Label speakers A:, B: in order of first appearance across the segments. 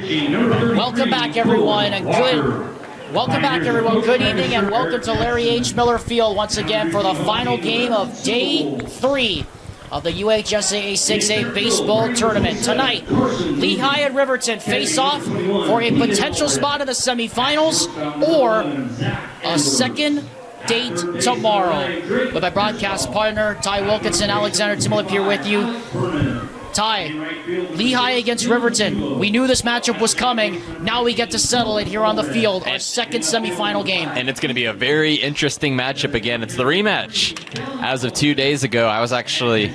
A: Welcome back, everyone, and good evening, and welcome to Larry H. Miller Field once again for the final game of Day 3 of the UHSAA 6A baseball tournament. Tonight, Lehi and Riverton face off for a potential spot in the semifinals or a second date tomorrow. With my broadcast partner, Ty Wilkinson, Alexander Timolip here with you. Ty, Lehi against Riverton. We knew this matchup was coming. Now we get to settle it here on the field, our second semifinal game.
B: And it's going to be a very interesting matchup again. It's the rematch. As of 2 days ago, I was actually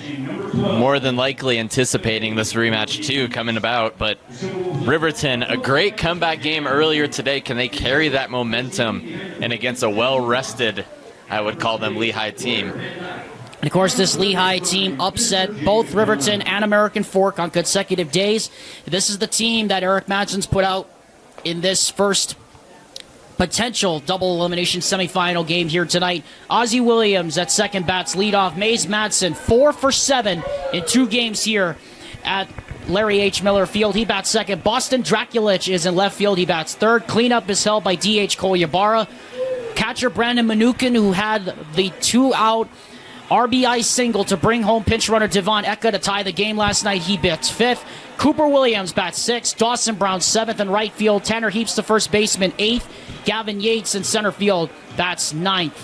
B: more than likely anticipating this rematch too coming about. But Riverton, a great comeback game earlier today. Can they carry that momentum and against a well-rested, I would call them, Lehi team?
A: And of course, this Lehi team upset both Riverton and American Fork on consecutive days. This is the team that Eric Madsen's put out in this first potential double elimination semifinal game here tonight. Ozzie Williams at second bats leadoff. Mays Madsen 4 for 7 in 2 games here at Larry H. Miller Field. He bats second. Boston Draculich is in left field. He bats third. Cleanup is held by D.H. Kolyabara. Catcher Brandon Manukin, who had the 2-out RBI single to bring home pinch runner Devon Eka to tie the game last night. He bats fifth. Cooper Williams bats sixth. Dawson Brown seventh in right field. Tanner Heaps, the first baseman, eighth. Gavin Yates in center field bats ninth.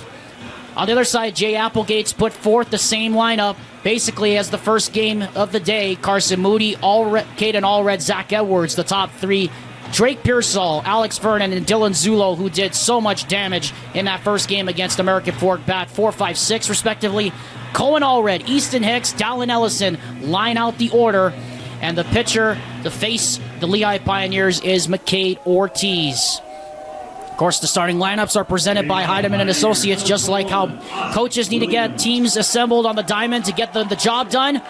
A: On the other side, Jay Applegate's put forth the same lineup basically as the first game of the day. Carson Moody, Caden Allred, Zach Edwards, the top three. Drake Pearsall, Alex Vernon, and Dylan Zulo, who did so much damage in that first game against American Fork, bat 4, 5, 6, respectively. Cohen Allred, Easton Hicks, Dallin Ellison line out the order. And the pitcher to face the Lehi Pioneers is McCade Ortiz. Of course, the starting lineups are presented by Heidemann and Associates, just like how coaches need to get teams assembled on the diamond to get the job done.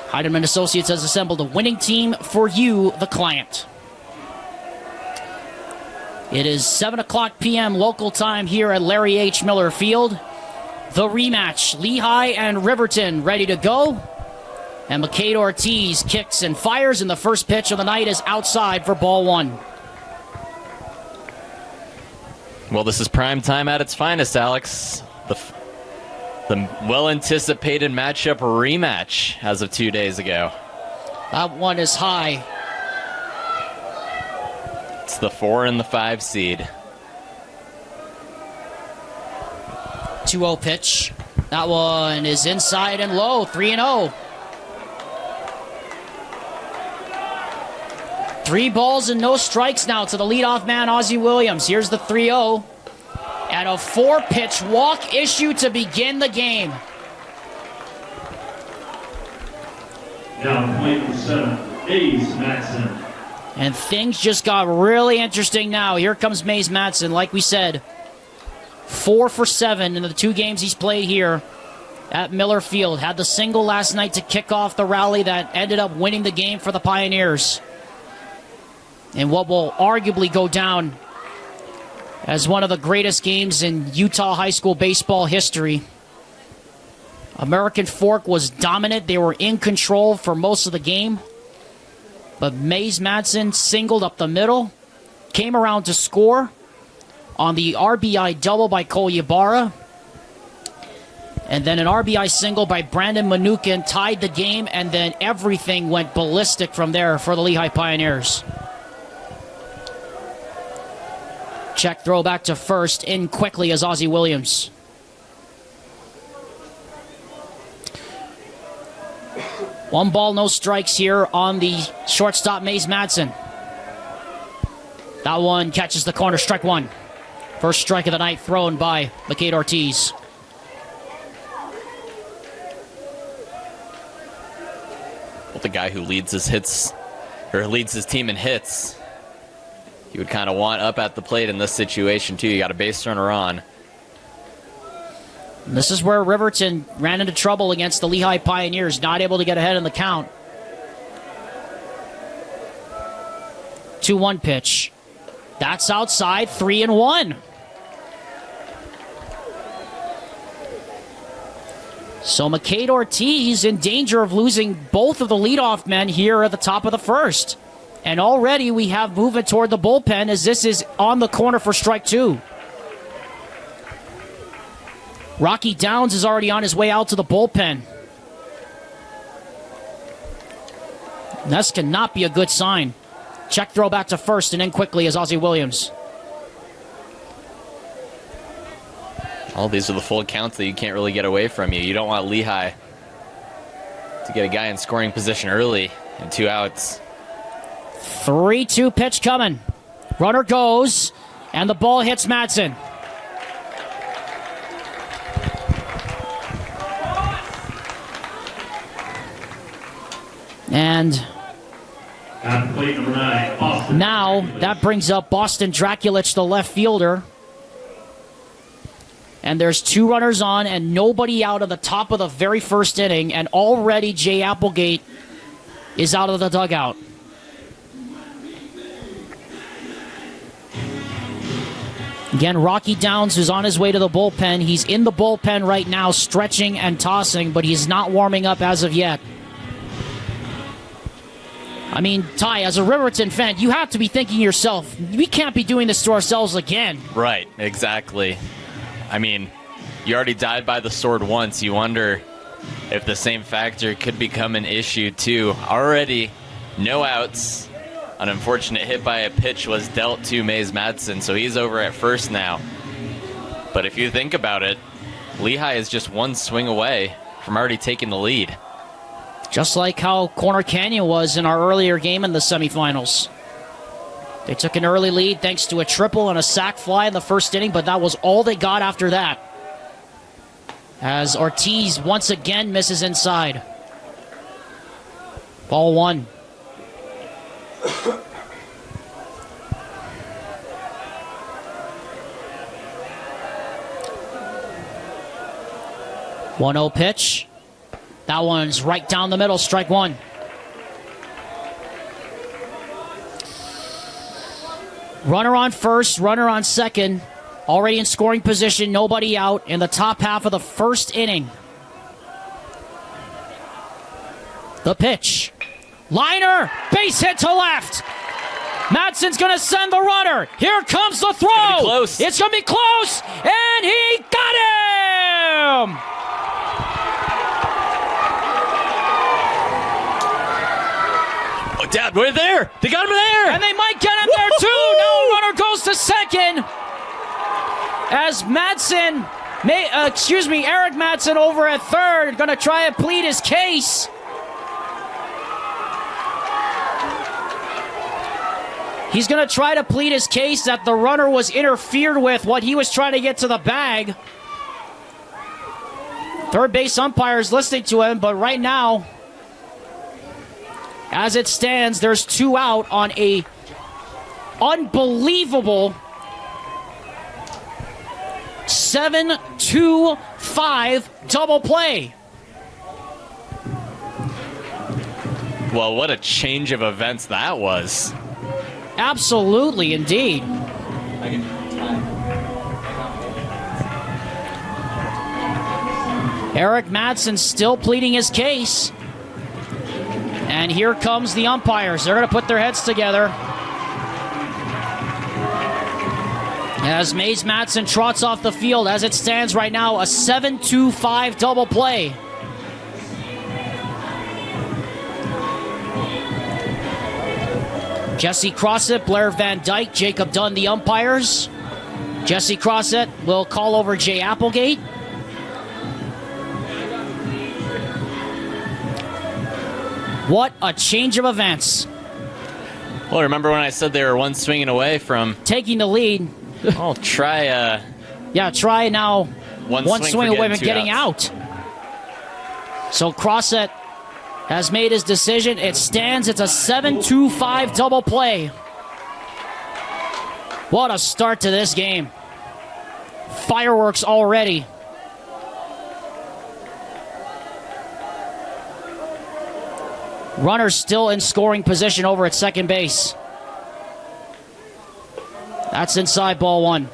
A: Heidemann Associates has assembled a winning team for you, the client. It is 7 o'clock p.m. local time here at Larry H. Miller Field. The rematch, Lehi and Riverton ready to go. And McCade Ortiz kicks and fires, and the first pitch of the night is outside for ball one.
B: Well, this is prime time at its finest, Alex. The well-anticipated matchup rematch as of 2 days ago.
A: That one is high.
B: It's the 4 and the 5 seed.
A: 2-0 pitch. That one is inside and low, 3-0. 3 balls and no strikes now to the leadoff man, Ozzie Williams. Here's the 3-0. And a 4-pitch walk issue to begin the game.
C: Down point for 7, Mays Madsen.
A: And things just got really interesting now. Here comes Mays Madsen. Like we said, 4 for 7 in the 2 games he's played here at Miller Field. Had the single last night to kick off the rally that ended up winning the game for the Pioneers. And what will arguably go down as one of the greatest games in Utah high school baseball history. American Fork was dominant. They were in control for most of the game. But Mays Madsen singled up the middle, came around to score on the RBI double by Kolyabara. And then an RBI single by Brandon Manukin tied the game, and then everything went ballistic from there for the Lehi Pioneers. Check throw back to first, in quickly as Ozzie Williams. One ball, no strikes here on the shortstop, Mays Madsen. That one catches the corner, strike one. First strike of the night thrown by McCade Ortiz.
B: Well, the guy who leads his hits, or leads his team in hits, you would kind of want up at the plate in this situation, too. You got a base runner on.
A: And this is where Riverton ran into trouble against the Lehi Pioneers, not able to get ahead in the count. 2-1 pitch. That's outside, 3-1. So McCade Ortiz in danger of losing both of the leadoff men here at the top of the first. And already we have movement toward the bullpen as this is on the corner for strike 2. Rocky Downs is already on his way out to the bullpen. This cannot be a good sign. Check throw back to first and in quickly as Ozzie Williams.
B: All these are the full counts that you can't really get away from you. You don't want Lehi to get a guy in scoring position early and 2 outs.
A: 3-2 pitch coming. Runner goes, and the ball hits Madsen. And
C: At plate number 9, Boston.
A: now that brings up Boston Draculich, the left fielder. And there's 2 runners on and nobody out of the top of the very first inning. And already Jay Applegate is out of the dugout. Again, Rocky Downs is on his way to the bullpen. He's in the bullpen right now, stretching and tossing, but he's not warming up as of yet. I mean, Ty, as a Riverton fan, you have to be thinking to yourself, we can't be doing this to ourselves again.
B: Right, exactly. I mean, you already died by the sword once. You wonder if the same factor could become an issue, too. Already, no outs. An unfortunate hit by a pitch was dealt to Mays Madsen, so he's over at first now. But if you think about it, Lehi is just 1 swing away from already taking the lead.
A: Just like how Corner Canyon was in our earlier game in the semifinals. They took an early lead thanks to a triple and a sac fly in the first inning, but that was all they got after that. As Ortiz once again misses inside. Ball 1. One-0 pitch. That one's right down the middle, strike 1. Runner on first, runner on second. Already in scoring position, nobody out in the top half of the first inning. The pitch. Liner, base hit to left. Madsen's going to send the runner. Here comes the throw. It's going to be close, and he got him!
B: Oh, Dad, we're there. They got him there.
A: And they might get him there, too. No, runner goes to second. As Madsen, Eric Madsen over at third, going to try and plead his case. He's going to try to plead his case that the runner was interfered with what he was trying to get to the bag. Third base umpire is listening to him, but right now, as it stands, there's 2 out on a unbelievable 7-2-5 double play.
B: Well, what a change of events that was.
A: Absolutely, indeed. Eric Madsen still pleading his case. And here comes the umpires. They're going to put their heads together. As Mays Madsen trots off the field, as it stands right now, a 7-2-5 double play. Jesse Crossett, Blair Van Dyke, Jacob Dunn, the umpires. Jesse Crossett will call over Jay Applegate. What a change of events.
B: Well, remember when I said they were 1 swinging away from
A: taking the lead?
B: I'll try.
A: Try now. One swing away from getting
B: out.
A: So Crossett has made his decision. It stands. It's a 7-2-5 double play. What a start to this game. Fireworks already. Runner still in scoring position over at second base. That's inside, ball 1.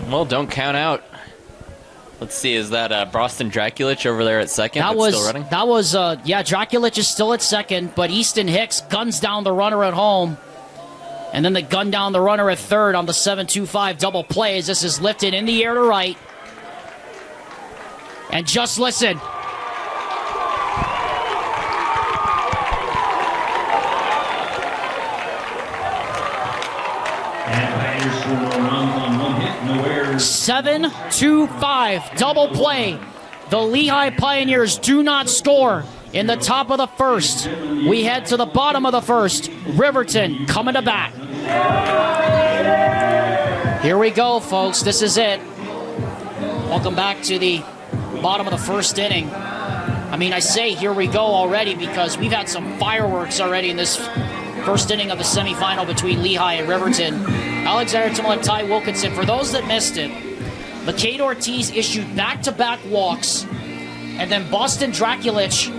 B: Well, don't count out Let's see, is that Boston Draculich over there at second?
A: That
B: that's still running?
A: Draculich is still at second, but Easton Hicks guns down the runner at home. And then they gun down the runner at third on the 7-2-5 double play as this is lifted in the air to right. And just listen.
C: And Pioneers score no runs on 1 hit, no errors.
A: 7-2-5 double play. The Lehi Pioneers do not score in the top of the first. We head to the bottom of the first. Riverton coming to bat. Here we go, folks. This is it. Welcome back to the bottom of the first inning. I mean, I say here we go already because we've had some fireworks already in this first inning of the semifinal between Lehi and Riverton. Alexander Timolek, Ty Wilkinson. For those that missed it, McCade Ortiz issued back-to-back walks, and then Boston Draculich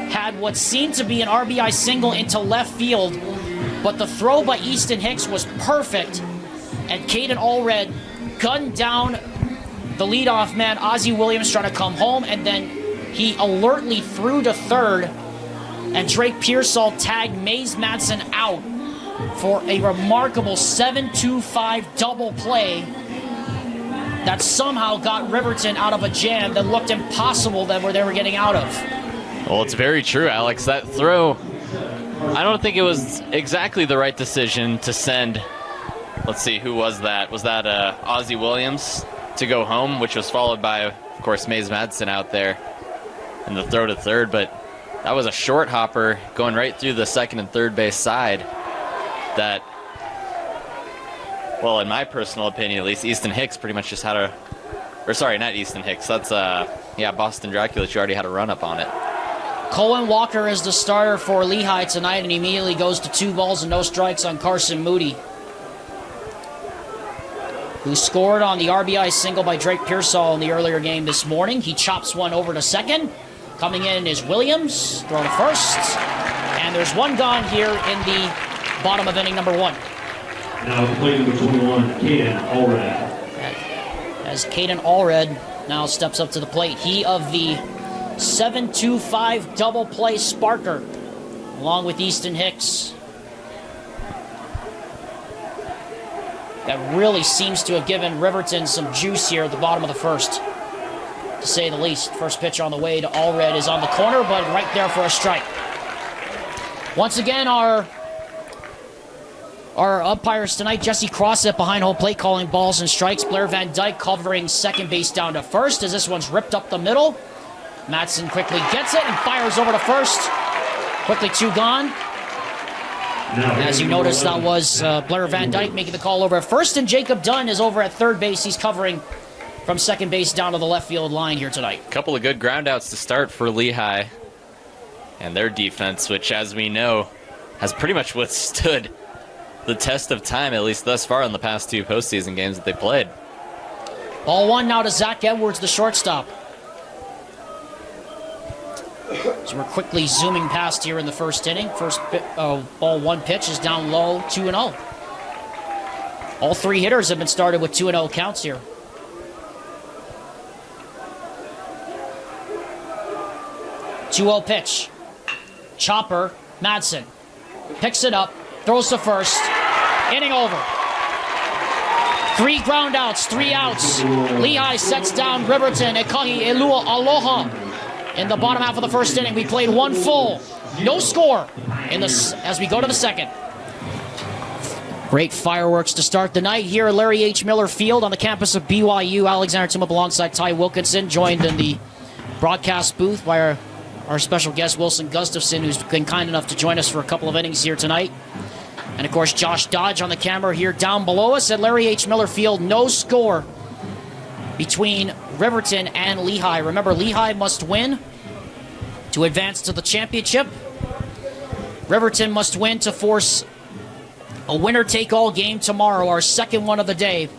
A: had what seemed to be an RBI single into left field, but the throw by Easton Hicks was perfect, and Caden Allred gunned down the leadoff man, Ozzie Williams, trying to come home, and then he alertly threw to third, and Drake Pearsall tagged Mays Madsen out for a remarkable 7-2-5 double play that somehow got Riverton out of a jam that looked impossible that they were getting out of.
B: Well, it's very true, Alex. That throw, I don't think it was exactly the right decision to send, let's see, who was that? Was that Ozzie Williams to go home, which was followed by, of course, Mays Madsen out there in the throw to third, but that was a short hopper going right through the second and third base side that, well, in my personal opinion at least, Easton Hicks pretty much just had a, or sorry, not Easton Hicks, that's, Boston Draculich already had a run-up on it.
A: Cohen Walker is the starter for Lehi tonight, and he immediately goes to 2 balls and no strikes on Carson Moody, who scored on the RBI single by Drake Pearsall in the earlier game this morning. He chops one over to second. Coming in is Williams, throw to first. And there's one gone here in the bottom of inning number 1.
C: Now the plate number 21, Caden Allred.
A: As Caden Allred now steps up to the plate. He of the 7-2-5 double play sparker, along with Easton Hicks. That really seems to have given Riverton some juice here at the bottom of the first, to say the least. First pitch on the way to Allred is on the corner, but right there for a strike. Once again, our umpires tonight, Jesse Crossett behind home plate calling balls and strikes. Blair Van Dyke covering second base down to first as this one's ripped up the middle. Madsen quickly gets it and fires over to first. Quickly 2 gone. As you noticed, that was Blair Van Dyke making the call over at first, and Jacob Dunn is over at third base. He's covering from second base down to the left field line here tonight.
B: A couple of good groundouts to start for Lehi and their defense, which, as we know, has pretty much withstood the test of time, at least thus far in the past 2 postseason games that they played.
A: Ball 1 now to Zach Edwards, the shortstop. So we're quickly zooming past here in the first inning. Ball 1 pitch is down low, 2-0. All 3 hitters have been started with 2-0 counts here. Two-0 pitch. Chopper, Madsen picks it up, throws to first. Inning over. 3 ground outs, 3 outs. Lehi sets down Riverton. Ekahi Elua Aloha. In the bottom half of the first inning, we played 1 full. No score as we go to the second. Great fireworks to start the night here at Larry H. Miller Field on the campus of BYU. Alexander Timop alongside Ty Wilkinson, joined in the broadcast booth by our special guest, Wilson Gustafson, who's been kind enough to join us for a couple of innings here tonight. And, of course, Josh Dodge on the camera here down below us at Larry H. Miller Field. No score between Riverton and Lehi. Remember, Lehi must win to advance to the championship. Riverton must win to force a winner-take-all game tomorrow, our second one of the day.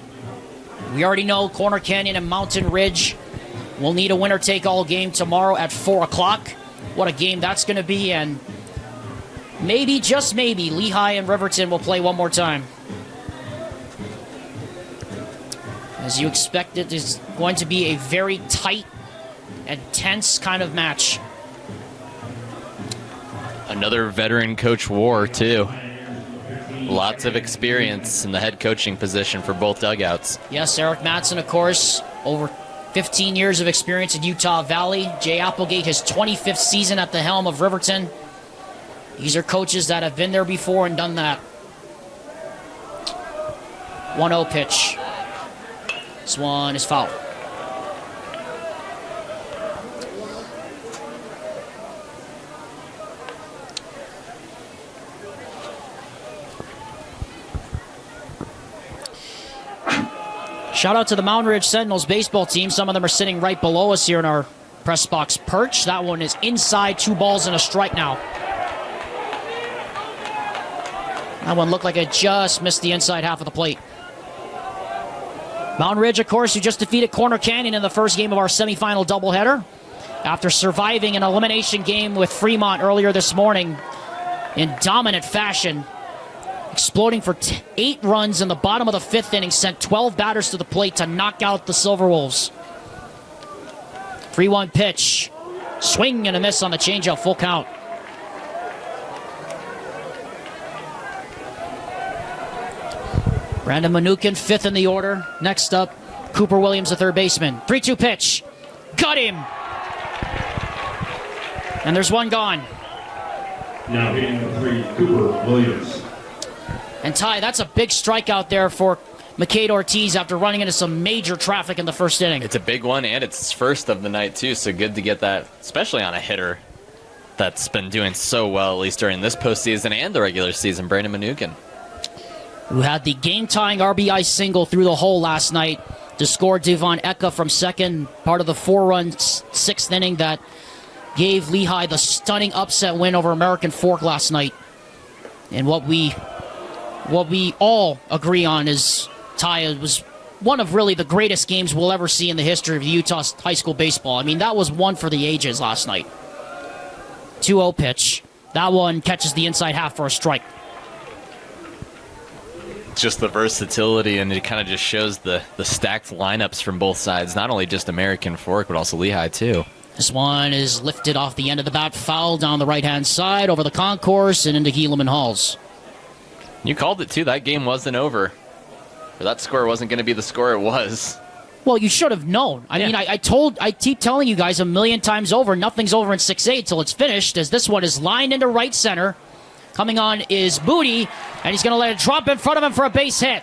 A: We already know Corner Canyon and Mountain Ridge will need a winner-take-all game tomorrow at 4 o'clock. What a game that's going to be, and maybe, just maybe, Lehi and Riverton will play one more time. As you expect, it is going to be a very tight and tense kind of match.
B: Another veteran coach war, too. Lots of experience in the head coaching position for both dugouts.
A: Yes, Eric Mattson, of course, over 15 years of experience in Utah Valley. Jay Applegate, his 25th season at the helm of Riverton. These are coaches that have been there before and done that. 1-0 pitch. This one is foul. Shout out to the Mountain Ridge Sentinels baseball team. Some of them are sitting right below us here in our press box perch. That one is inside, 2 balls and a strike now. That one looked like it just missed the inside half of the plate. Mountain Ridge, of course, who just defeated Corner Canyon in the first game of our semifinal doubleheader after surviving an elimination game with Fremont earlier this morning in dominant fashion. Exploding for 8 runs in the bottom of the 5th inning, sent 12 batters to the plate to knock out the Silverwolves. 3-1 pitch. Swing and a miss on the changeup, full count. Brandon Manukin, 5th in the order. Next up, Cooper Williams, the third baseman. 3-2 pitch. Got him. And there's one gone.
C: Now hitting number 3, Cooper Williams.
A: And Ty, that's a big strikeout there for McCade Ortiz after running into some major traffic in the first inning.
B: It's a big one, and it's his first of the night, too, so good to get that, especially on a hitter that's been doing so well, at least during this postseason and the regular season, Brandon Manukin.
A: Who had the game-tying RBI single through the hole last night to score Devon Eka from second, part of the 4-run 6th inning that gave Lehi the stunning upset win over American Fork last night. And what we all agree on is, Ty, it was one of really the greatest games we'll ever see in the history of Utah high school baseball. I mean, that was one for the ages last night. 2-0 pitch. That one catches the inside half for a strike.
B: Just the versatility, and it kind of just shows the stacked lineups from both sides, not only just American Fork, but also Lehi, too.
A: This one is lifted off the end of the bat, foul down the right-hand side, over the concourse, and into Helaman Halls.
B: You called it, too. That game wasn't over. Or that score wasn't going to be the score it was.
A: Well, you should have known. I mean, I keep telling you guys a million times over, nothing's over in 6A until it's finished, as this one is lined into right center. Coming on is Booty, and he's going to let it drop in front of him for a base hit.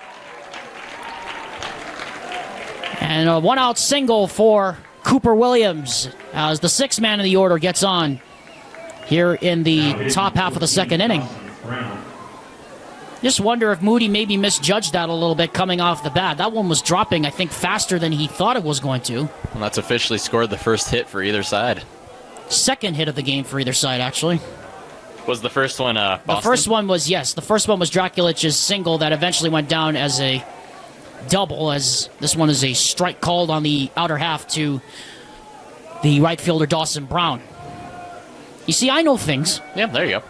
A: And a 1-out single for Cooper Williams as the 6th man in the order gets on here in the top half of the 2nd inning. Just wonder if Moody maybe misjudged that a little bit coming off the bat. That one was dropping, I think, faster than he thought it was going to.
B: And that's officially scored the first hit for either side.
A: 2nd hit of the game for either side, actually.
B: Was the first one Boston?
A: The first one was, yes. The first one was Draculich's single that eventually went down as a double, as this one is a strike called on the outer half to the right fielder Dawson Brown. You see, I know things.
B: Yeah, there you go.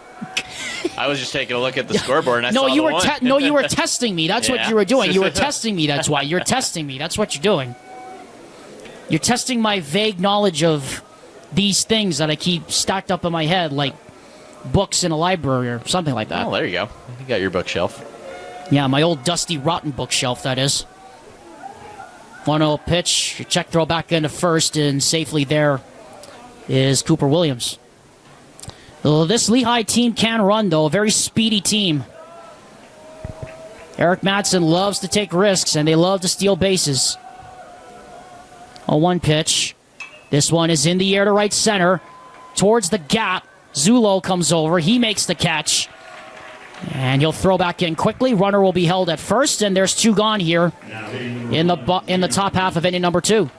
B: I was just taking a look at the scoreboard, and I saw
A: you were
B: one.
A: you were testing me. That's what you were doing. You were testing me. That's why. You're testing me. That's what you're doing. You're testing my vague knowledge of these things that I keep stacked up in my head, like books in a library or something like that.
B: Oh, there you go. You got your bookshelf.
A: Yeah, my old dusty, rotten bookshelf, that is. 1-0 pitch. Check throw back into first, and safely there is Cooper Williams. Well, this Lehi team can run, though. A very speedy team. Eric Mattson loves to take risks, and they love to steal bases. A 1 pitch. This one is in the air to right center. Towards the gap. Zulo comes over. He makes the catch. And he'll throw back in quickly. Runner will be held at first, and there's 2 gone here in the top half of inning number 2.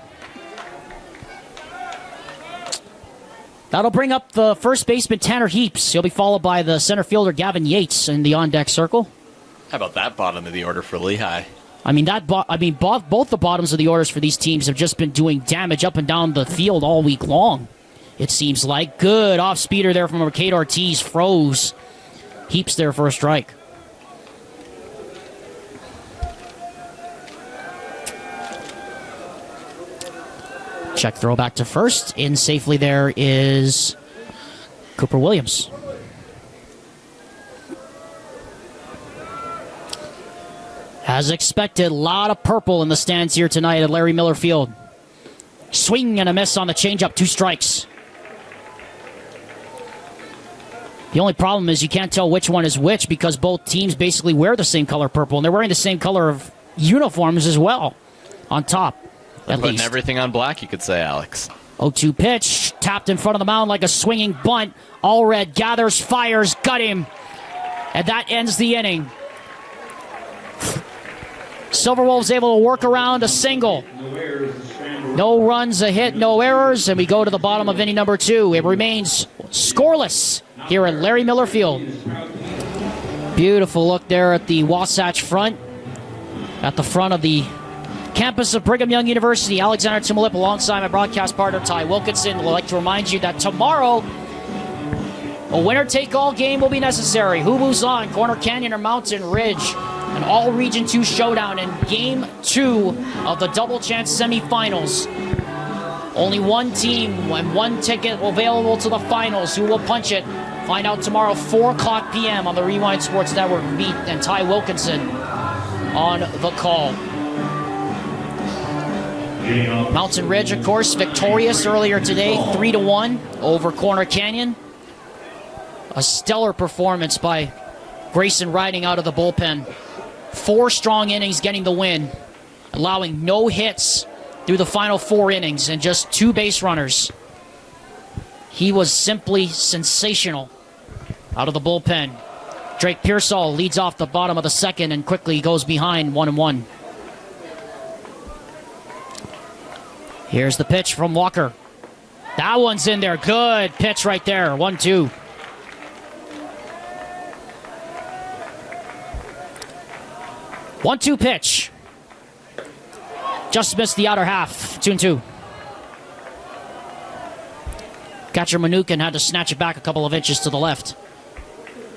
A: That'll bring up the first baseman, Tanner Heaps. He'll be followed by the center fielder, Gavin Yates, in the on-deck circle.
B: How about that bottom of the order for Lehi?
A: I mean, both the bottoms of the orders for these teams have just been doing damage up and down the field all week long, it seems like. Good off-speeder there from McCade Ortiz. Froze Heaps there for a strike. Check throw back to first. In safely there is Cooper Williams. As expected, a lot of purple in the stands here tonight at Larry Miller Field. Swing and a miss on the changeup, 2 strikes. The only problem is you can't tell which one is which because both teams basically wear the same color purple, and they're wearing the same color of uniforms as well on top, at
B: Putting
A: least.
B: everything on black, you could say, Alex.
A: 0-2 pitch, tapped in front of the mound like a swinging bunt. Allred gathers, fires, got him. And that ends the inning. Silverwolves able to work around a single. No runs, a hit, no errors, and we go to the bottom of inning number 2. It remains scoreless here at Larry Miller Field. Beautiful look there at the Wasatch front. At the front of the campus of Brigham Young University, Alexander Timolip alongside my broadcast partner Ty Wilkinson. Would like to remind you that tomorrow a winner-take-all game will be necessary. Who moves on, Corner Canyon or Mountain Ridge? An all-Region 2 showdown in Game 2 of the Double Chance semifinals. Only one team and one ticket available to the finals. Who will punch it? Find out tomorrow, 4 o'clock p.m. on the Rewind Sports Network. Meet and Ty Wilkinson on the call. Mountain Ridge, of course, victorious earlier today, 3-1 over Corner Canyon. A stellar performance by Grayson Riding out of the bullpen. 4 strong innings getting the win, allowing no hits through the final 4 innings and just 2 base runners. He was simply sensational out of the bullpen. Drake Pearsall leads off the bottom of the second and quickly goes behind 1-1. Here's the pitch from Walker. That one's in there. Good pitch right there. 1-2. One-two pitch. Just missed the outer half. 2-2. Catcher Manukin had to snatch it back a couple of inches to the left.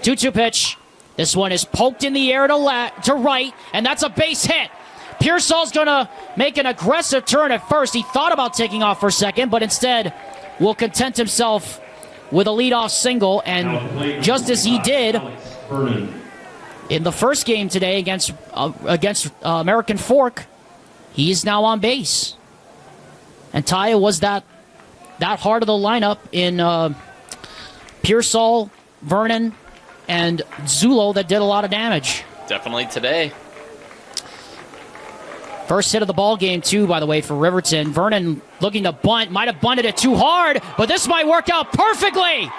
A: 2-2 pitch. This one is poked in the air to right, and that's a base hit. Pearsall's going to make an aggressive turn at first. He thought about taking off for a second, but instead will content himself with a leadoff single, and just as he did in the first game today against American Fork, he is now on base. And Taya was that heart of the lineup in Pearsall, Vernon, and Zulo that did a lot of damage.
B: Definitely today.
A: First hit of the ball game, too, by the way, for Riverton. Vernon looking to bunt. Might have bunted it too hard, but this might work out perfectly.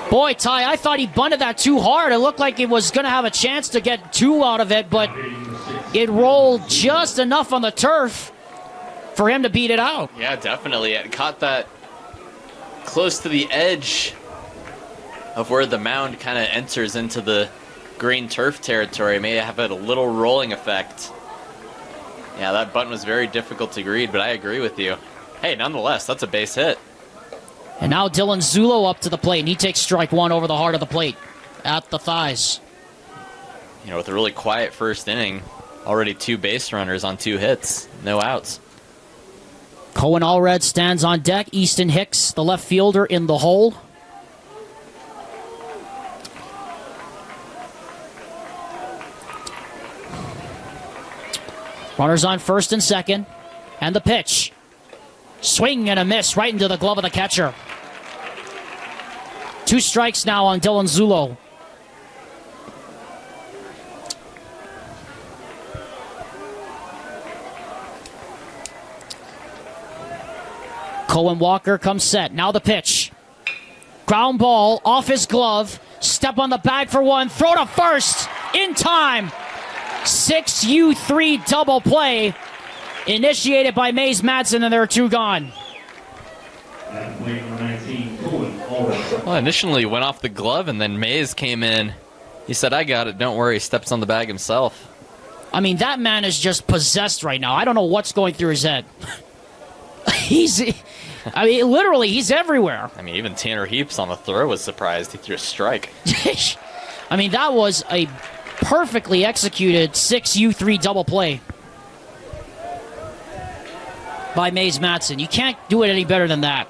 A: Boy, Ty, I thought he bunted that too hard. It looked like it was going to have a chance to get 2 out of it, but it rolled just enough on the turf for him to beat it out.
B: Yeah, definitely. It caught that close to the edge of where the mound kind of enters into the green turf territory. May have had a little rolling effect. Yeah, that bunt was very difficult to read, but I agree with you. Hey, nonetheless, that's a base hit.
A: And now Dylan Zulo up to the plate, and he takes strike 1 over the heart of the plate at the thighs.
B: You know, with a really quiet first inning, already 2 base runners on 2 hits, no outs.
A: Cohen Allred stands on deck. Easton Hicks, the left fielder, in the hole. Runners on first and second. And the pitch. Swing and a miss right into the glove of the catcher. 2 strikes now on Dylan Zulo. Cohen Walker comes set. Now the pitch. Ground ball off his glove. Step on the bag for 1. Throw to first. In time. 6U3 double play. Initiated by Mays Madsen, and there are 2 gone.
B: Well, initially went off the glove, and then Mays came in. He said, I got it. Don't worry. He steps on the bag himself.
A: I mean, that man is just possessed right now. I don't know what's going through his head. Literally, he's everywhere.
B: I mean, even Tanner Heaps on the throw was surprised he threw a strike.
A: I mean, that was a perfectly executed 6U3 double play by Mays Matson. You can't do it any better than that.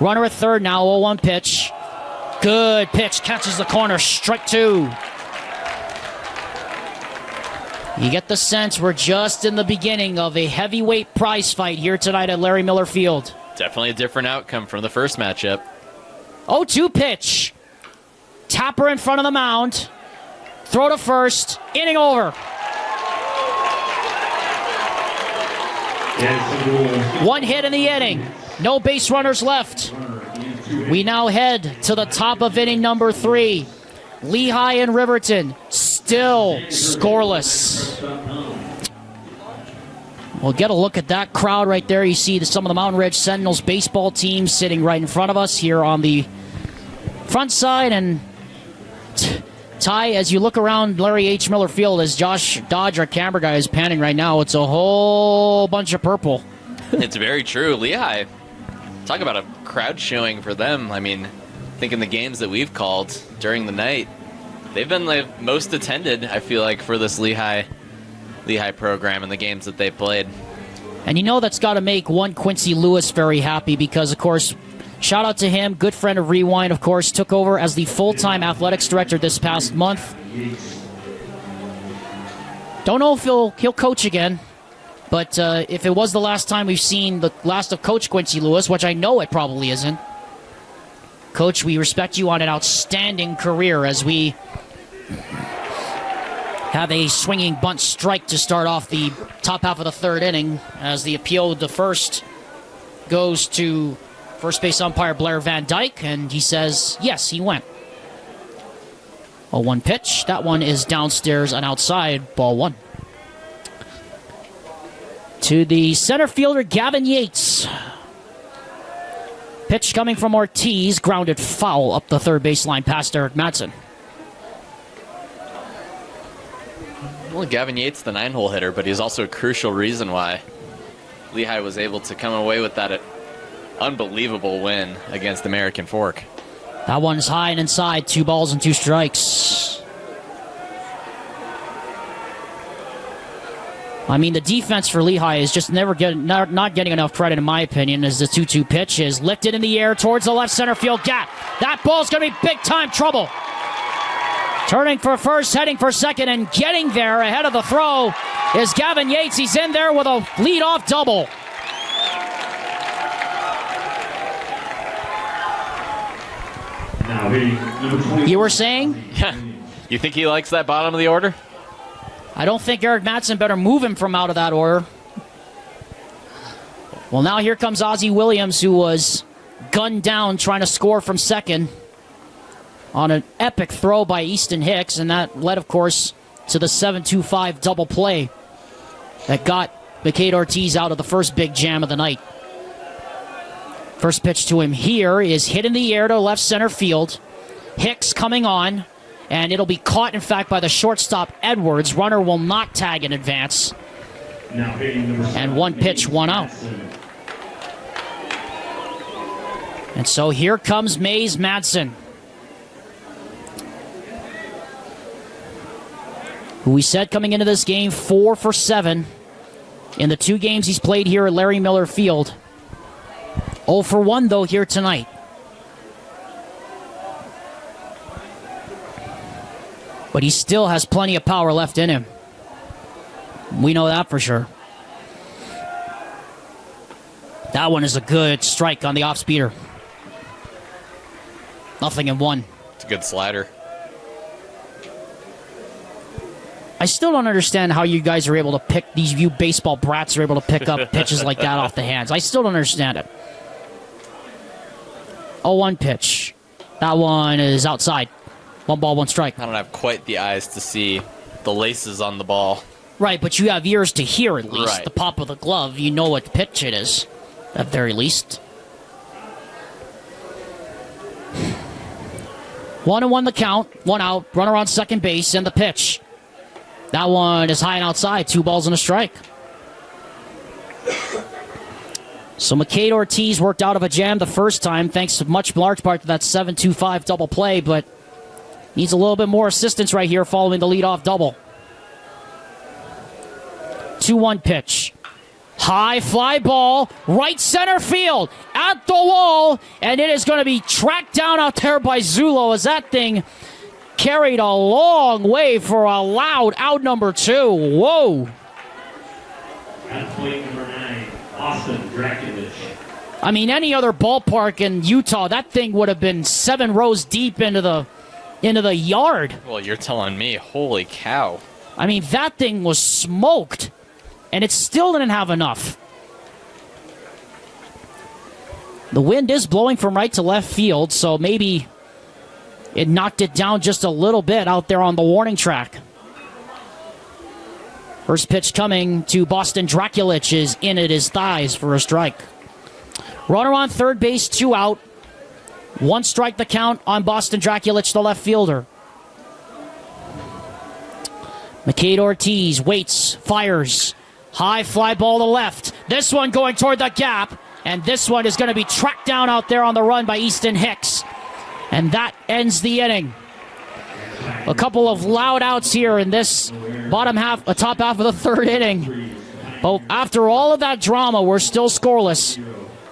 A: Runner at third now, 0-1 pitch. Good pitch, catches the corner, strike two. You get the sense we're just in the beginning of a heavyweight prize fight here tonight at Larry Miller Field.
B: Definitely a different outcome from the first matchup.
A: 0-2 pitch. Tapper in front of the mound. Throw to first. Inning over. One hit in the inning. No base runners left. We now head to the top of inning number 3. Lehi and Riverton still scoreless. We'll get a look at that crowd right there. You see some of the Mountain Ridge Sentinels baseball team sitting right in front of us here on the front side. And Ty, as you look around Larry H. Miller Field, as Josh Dodge, our camera guy, is panning right now, it's a whole bunch of purple.
B: It's very true. Lehi, talk about a crowd showing for them. I mean, thinking the games that we've called during the night, they've been the most attended, I feel like, for this Lehi program and the games that they played.
A: And you know that's got to make one Quincy Lewis very happy because, of course, shout out to him, good friend of Rewind, of course, took over as the full-time athletics director this past month. Don't know if he'll coach again, but if it was the last time we've seen the last of Coach Quincy Lewis, which I know it probably isn't, Coach, we respect you on an outstanding career as we have a swinging bunt strike to start off the top half of the third inning as the appeal to first goes to first base umpire Blair Van Dyke, and he says, yes, he went. 0-1 pitch. That one is downstairs and outside, ball one. To the center fielder, Gavin Yates. Pitch coming from Ortiz, grounded foul up the third baseline past Eric Madsen.
B: Well, Gavin Yates, the 9-hole hitter, but he's also a crucial reason why Lehi was able to come away with that unbelievable win against American Fork.
A: That one's high and inside, 2 balls and 2 strikes. I mean, the defense for Lehi is just not getting enough credit, in my opinion, as the 2-2 pitch is lifted in the air towards the left center field gap. That ball's going to be big-time trouble. Turning for first, heading for second, and getting there ahead of the throw is Gavin Yates. He's in there with a leadoff double. You were saying?
B: You think he likes that bottom of the order?
A: I don't think Eric Madsen better move him from out of that order. Well, now here comes Ozzie Williams, who was gunned down trying to score from second on an epic throw by Easton Hicks, and that led, of course, to the 7-2-5 double play that got McCade Ortiz out of the first big jam of the night. First pitch to him here is hit in the air to left center field. Hicks coming on, and it'll be caught, in fact, by the shortstop Edwards. Runner will not tag in advance. And 1 pitch, 1 out. And so here comes Mays Madsen, who we said coming into this game 4 for 7 in the 2 games he's played here at Larry Miller Field. 0 for 1, though, here tonight. But he still has plenty of power left in him. We know that for sure. That one is a good strike on the off-speeder. 0-1.
B: It's a good slider.
A: I still don't understand how you guys are able to pick, you baseball brats are able to pick up pitches like that off the hands. I still don't understand it. 0-1 pitch. That one is outside. 1 ball, 1 strike.
B: I don't have quite the eyes to see the laces on the ball.
A: Right, but you have ears to hear at least.
B: Right.
A: The pop of the glove, you know what pitch it is, at very least. 1-1 the count, 1 out, runner on second base, and the pitch. That one is high and outside, 2 balls and a strike. So McCade Ortiz worked out of a jam the first time, thanks to much large part to that 7-2-5 double play, but needs a little bit more assistance right here following the leadoff double. 2-1 pitch. High fly ball, right center field, at the wall, and it is going to be tracked down out there by Zulo as that thing carried a long way for a loud out number 2. Whoa.
C: At plate number 9, Austin Draculich.
A: I mean, any other ballpark in Utah, that thing would have been 7 rows deep into the yard.
B: Well, you're telling me, holy cow.
A: I mean, that thing was smoked, and it still didn't have enough. The wind is blowing from right to left field, so maybe it knocked it down just a little bit out there on the warning track. First pitch coming to Boston Draculich is in at his thighs for a strike. Runner on third base, 2 out. 1 strike the count on Boston Draculich, the left fielder. McCade Ortiz waits, fires. High fly ball to left. This one going toward the gap. And this one is going to be tracked down out there on the run by Easton Hicks. And that ends the inning. A couple of loud outs here in this top half of the third inning. But after all of that drama, we're still scoreless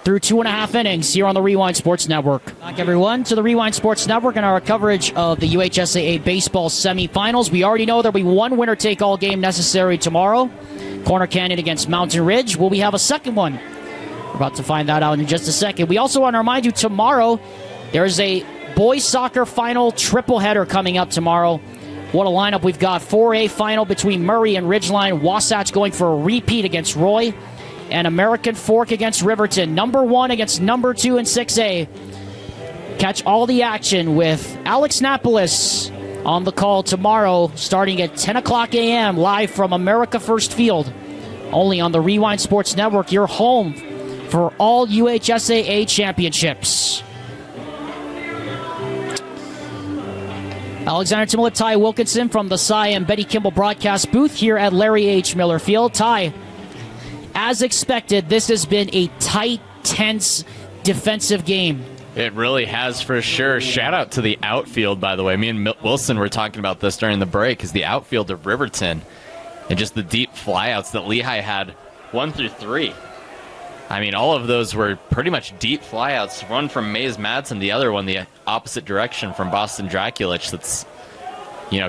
A: through 2.5 innings here on the Rewind Sports Network. Back everyone to the Rewind Sports Network and our coverage of the UHSAA baseball semifinals. We already know there'll be one winner-take-all game necessary tomorrow. Corner Canyon against Mountain Ridge. Will we have a second one? We're about to find that out in just a second. We also want to remind you tomorrow there's a boys soccer final triple header coming up tomorrow. What a lineup we've got. 4A final between Murray and Ridgeline. Wasatch going for a repeat against Roy. And American Fork against Riverton. Number 1 against number 2 in 6A. Catch all the action with Alex Napolis on the call tomorrow starting at 10 o'clock a.m. live from America First Field. Only on the Rewind Sports Network, your home for all UHSAA championships. Alexander Timolip, Ty Wilkinson from the Cy and Betty Kimball broadcast booth here at Larry H. Miller Field. Ty, as expected, this has been a tight, tense, defensive game.
B: It really has for sure. Shout out to the outfield, by the way. Me and Wilson were talking about this during the break, is the outfield of Riverton and just the deep flyouts that Lehi had 1 through 3. I mean, all of those were pretty much deep flyouts. One from Mays Madsen, the other one the opposite direction from Boston Draculich. That's,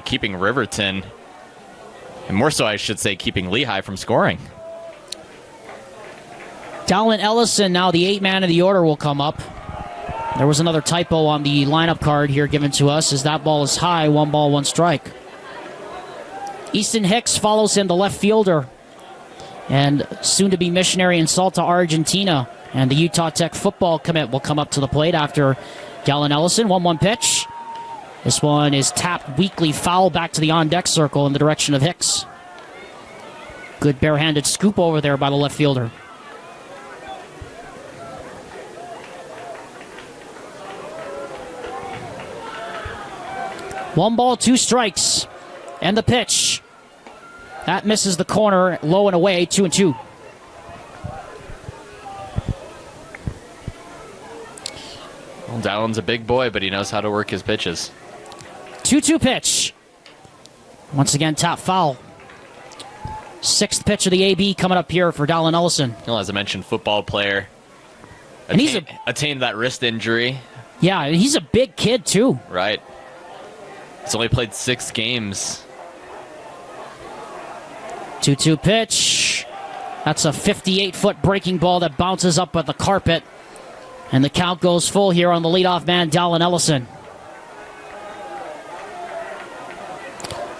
B: keeping Riverton, and more so I should say keeping Lehi from scoring.
A: Dallin Ellison, now the 8th man of the order, will come up. There was another typo on the lineup card here given to us as that ball is high, 1 ball, 1 strike. Easton Hicks follows him, the left fielder, and soon-to-be missionary in Salta, Argentina. And the Utah Tech football commit will come up to the plate after Dallin Ellison. 1-1 pitch. This one is tapped weakly foul back to the on-deck circle in the direction of Hicks. Good barehanded scoop over there by the left fielder. One ball, 2 strikes. And the pitch. That misses the corner, low and away, 2-2.
B: Well, Dallin's a big boy, but he knows how to work his pitches.
A: 2-2 pitch. Once again, top foul. 6th pitch of the AB coming up here for Dallin Ellison.
B: Well, as I mentioned, football player.
A: And he's
B: attained that wrist injury.
A: Yeah, he's a big kid, too.
B: Right. He's only played 6 games.
A: 2-2 pitch. That's a 58-foot breaking ball that bounces up at the carpet. And the count goes full here on the leadoff man, Dallin Ellison.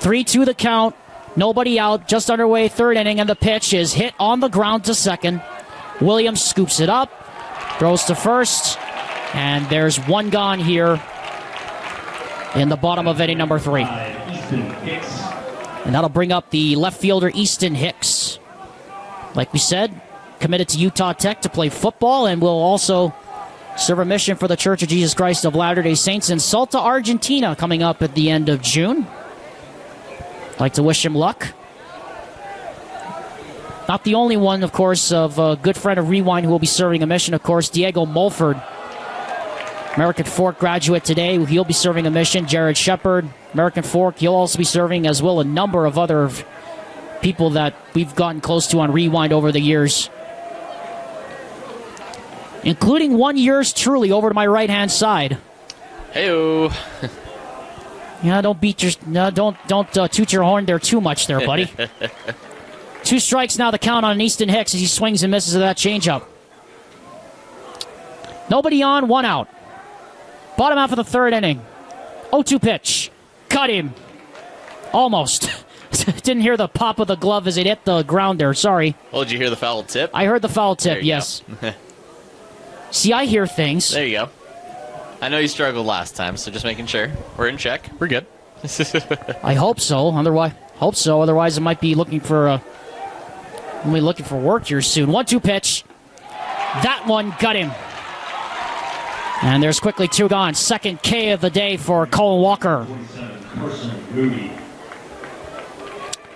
A: 3-2 the count. Nobody out. Just underway, 3rd inning, and the pitch is hit on the ground to second. Williams scoops it up, throws to first, and there's 1 gone here in the bottom of inning number 3. And that'll bring up the left fielder, Easton Hicks. Like we said, committed to Utah Tech to play football and will also serve a mission for the Church of Jesus Christ of Latter-day Saints in Salta, Argentina, coming up at the end of June. Like to wish him luck. Not the only one, of course, of a good friend of Rewind who will be serving a mission, of course, Diego Mulford. American Fork graduate today. He'll be serving a mission. Jared Shepard, American Fork, he'll also be serving, as will a number of other people that we've gotten close to on Rewind over the years. Including one yours truly over to my right-hand side.
B: Heyo.
A: Yeah, don't toot your horn there too much there, buddy. 2 strikes now the count on Easton Hicks as he swings and misses with that changeup. Nobody on, 1 out. Bottom half of the 3rd inning. 0-2 pitch. Cut him. Almost. Didn't hear the pop of the glove as it hit the ground there. Sorry.
B: Well, did you hear the foul tip?
A: I heard the foul tip, yes. See, I hear things.
B: There you go. I know you struggled last time, so just making sure. We're in check. We're good.
A: I hope so. Otherwise, I might be looking for work here soon. 1-2 pitch. That one got him. And there's quickly 2 gone. Second K of the day for Colin Walker.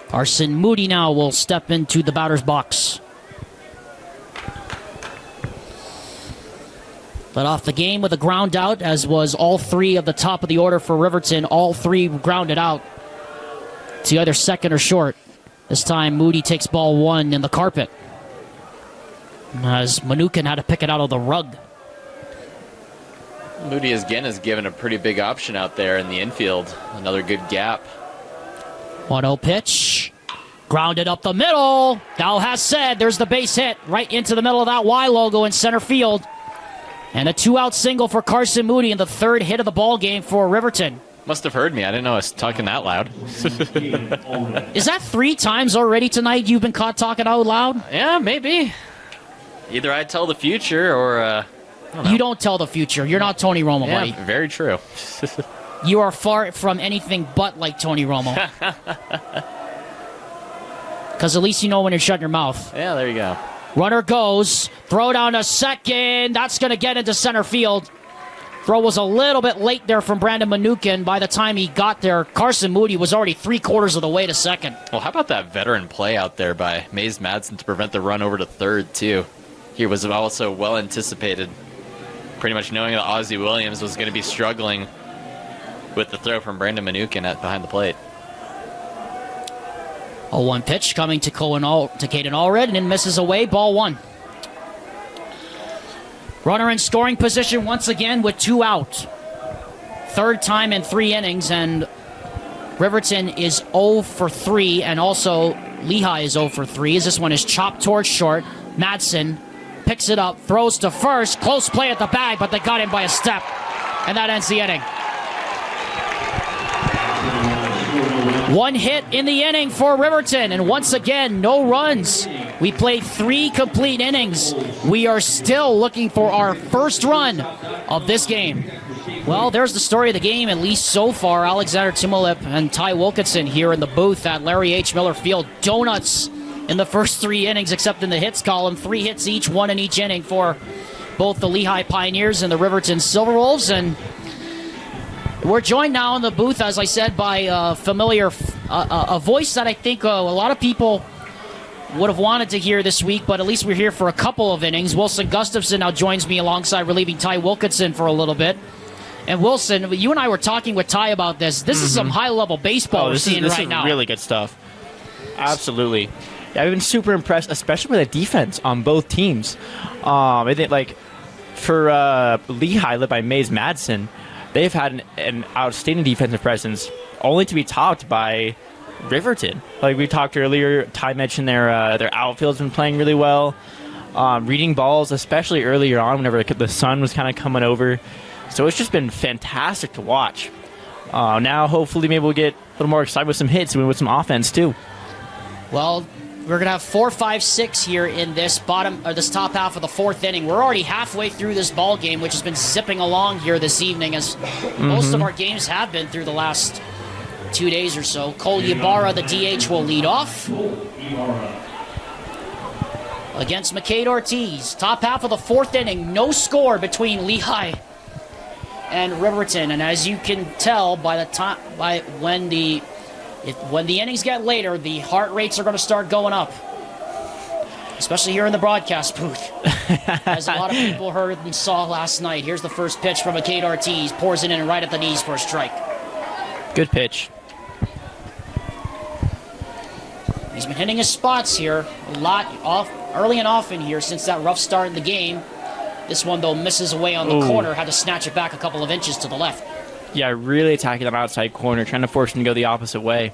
A: Carson Moody now will step into the batter's box. Led off the game with a ground out, as was all 3 of the top of the order for Riverton. All 3 grounded out to either second or short. This time Moody takes ball 1 in the carpet, as Mnookin had to pick it out of the rug.
B: Moody again has given a pretty big option out there in the infield. Another good gap.
A: 1-0 pitch. Grounded up the middle. Now has said there's the base hit right into the middle of that Y logo in center field. And a 2-out single for Carson Moody in the 3rd hit of the ball game for Riverton.
B: Must have heard me. I didn't know I was talking that loud.
A: Is that 3 times already tonight you've been caught talking out loud?
B: Yeah, maybe. Either I tell the future or...
A: You don't tell the future. You're not Tony Romo,
B: yeah,
A: buddy.
B: Very true.
A: You are far from anything but like Tony Romo. Because at least you know when you're shutting your mouth.
B: Yeah, there you go.
A: Runner goes. Throw down to second. That's going to get into center field. Throw was a little bit late there from Brandon Mnookin. By the time he got there, Carson Moody was already 3/4 of the way to second.
B: Well, how about that veteran play out there by Mays Madsen to prevent the run over to 3rd, too? He was also well anticipated. Pretty much knowing that Ozzie Williams was going to be struggling with the throw from Brandon Mnookin behind the plate.
A: 0-1 pitch coming to Caden Allred, and then misses away. Ball 1. Runner in scoring position once again with 2 out. 3rd time in 3 innings, and Riverton is 0 for 3, and also Lehi is 0 for 3, as this one is chopped towards short. Madsen picks it up, throws to first. Close play at the bag, but they got him by a step. And that ends the inning. 1 hit in the inning for Riverton, and once again, no runs. We played 3 complete innings. We are still looking for our first run of this game. Well, there's the story of the game, at least so far. Alexander Timolip and Ty Wilkinson here in the booth at Larry H. Miller Field. Donuts in the first 3 innings, except in the hits column. 3 hits each, 1 in each inning for both the Lehi Pioneers and the Riverton Silverwolves. And we're joined now in the booth, as I said, by a familiar a voice that I think a lot of people would have wanted to hear this week, but at least we're here for a couple of innings. Wilson Gustafson now joins me alongside relieving Ty Wilkinson for a little bit. And Wilson, you and I were talking with Ty about this. This is some high-level baseball we're seeing right now.
D: This is really good stuff. Absolutely. Yeah, I've been super impressed, especially with the defense on both teams. I think, like, for Lehi, led by Mays Madsen, they've had an outstanding defensive presence, only to be topped by Riverton. Like we talked earlier, Ty mentioned their outfield's been playing really well. Reading balls, especially earlier on, whenever the sun was kind of coming over. So it's just been fantastic to watch. Now, hopefully, maybe we'll get a little more excited with some hits and with some offense, too.
A: Well, we're going to have 4, 5, 6 here in this this top half of the 4th inning. We're already halfway through this ball game, which has been zipping along here this evening, as most of our games have been through the last 2 days or so. Cole Ybarra, the DH, will lead off against McCade Ortiz. Top half of the 4th inning, no score between Lehi and Riverton, and as you can tell by the time when the innings get later, the heart rates are going to start going up. especially here in the broadcast booth. As a lot of people heard and saw last night. Here's the first pitch from Cade Ortiz. Pours it in right at the knees for a strike.
D: Good pitch.
A: He's been hitting his spots here a lot early and often here since that rough start in the game. This one, though, misses away on the corner. Had to snatch it back a couple of inches to the left.
D: Yeah, really attacking that outside corner, trying to force him to go the opposite way.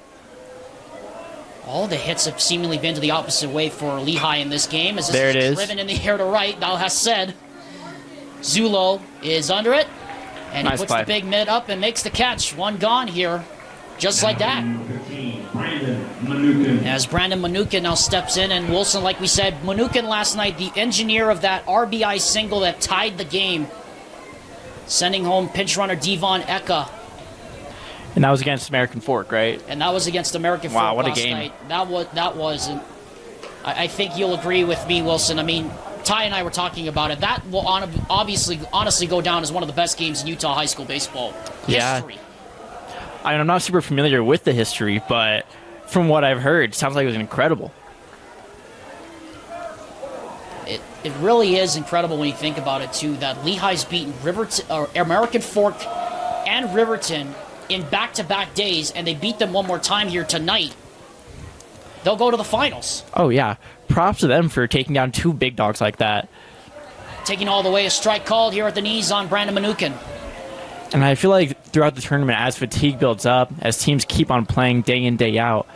A: All the hits have seemingly been to the opposite way for Lehi in this game. As this
D: There it is.
A: Driven in the air to right. Now has said. Zulo is under it. And
D: Nice
A: he puts
D: play.
A: the big mid up and makes the catch. One gone here. Just like that. As Brandon Manukin now steps in, and Wilson, like we said, Manukin last night, the engineer of that RBI single that tied the game, sending home pinch runner Devon Eka,
D: And that was against American Fork, right?
A: and that was against American
D: Wow,
A: Fork
D: what a
A: last
D: game.
A: night. That was, and I think you'll agree with me, Wilson. I mean, Ty and I were talking about it. That will honestly go down as one of the best games in Utah high school baseball
D: Yeah.
A: history.
D: I'm not super familiar with the history, but from what I've heard, it sounds like it was incredible.
A: It really is incredible when you think about it, too, that Lehi's beaten Riverton, or American Fork and Riverton in back-to-back days, and they beat them one more time here tonight. They'll go to the finals.
D: Oh, yeah. Props to them for taking down two big dogs like that.
A: Taking all the way, a strike called here at the knees on Brandon Manukin.
D: And I feel like throughout the tournament, as fatigue builds up, as teams keep on playing day in, day out,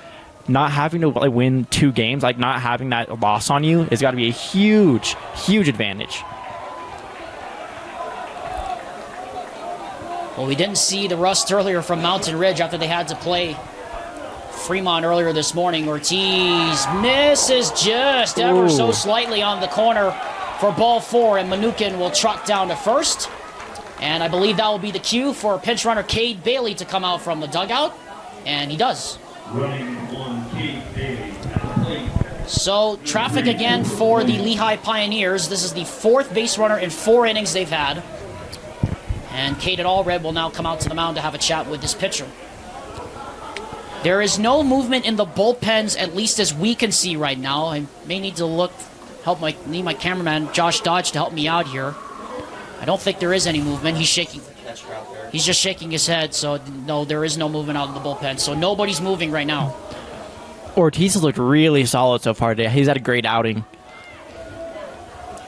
D: not having to win two games, like not having that loss on you, has got to be a huge, huge advantage.
A: Well, we didn't see the rust earlier from Mountain Ridge after they had to play Fremont earlier this morning. Ortiz misses just ever so slightly on the corner for ball 4, and Manukin will trot down to first. And I believe that will be the cue for pinch runner Cade Bailey to come out from the dugout, and he does.
C: Running one, Cade Bailey at the plate.
A: So, traffic again for the Lehi Pioneers. This is the 4th base runner in 4 innings they've had. And Caden Allred will now come out to the mound to have a chat with this pitcher. There is no movement in the bullpens, at least as we can see right now. I may need to need my cameraman, Josh Dodge, to help me out here. I don't think there is any movement. He's shaking. He's just shaking his head, so no, there is no movement out of the bullpen. So nobody's moving right now.
D: Ortiz has looked really solid so far today. He's had a great outing.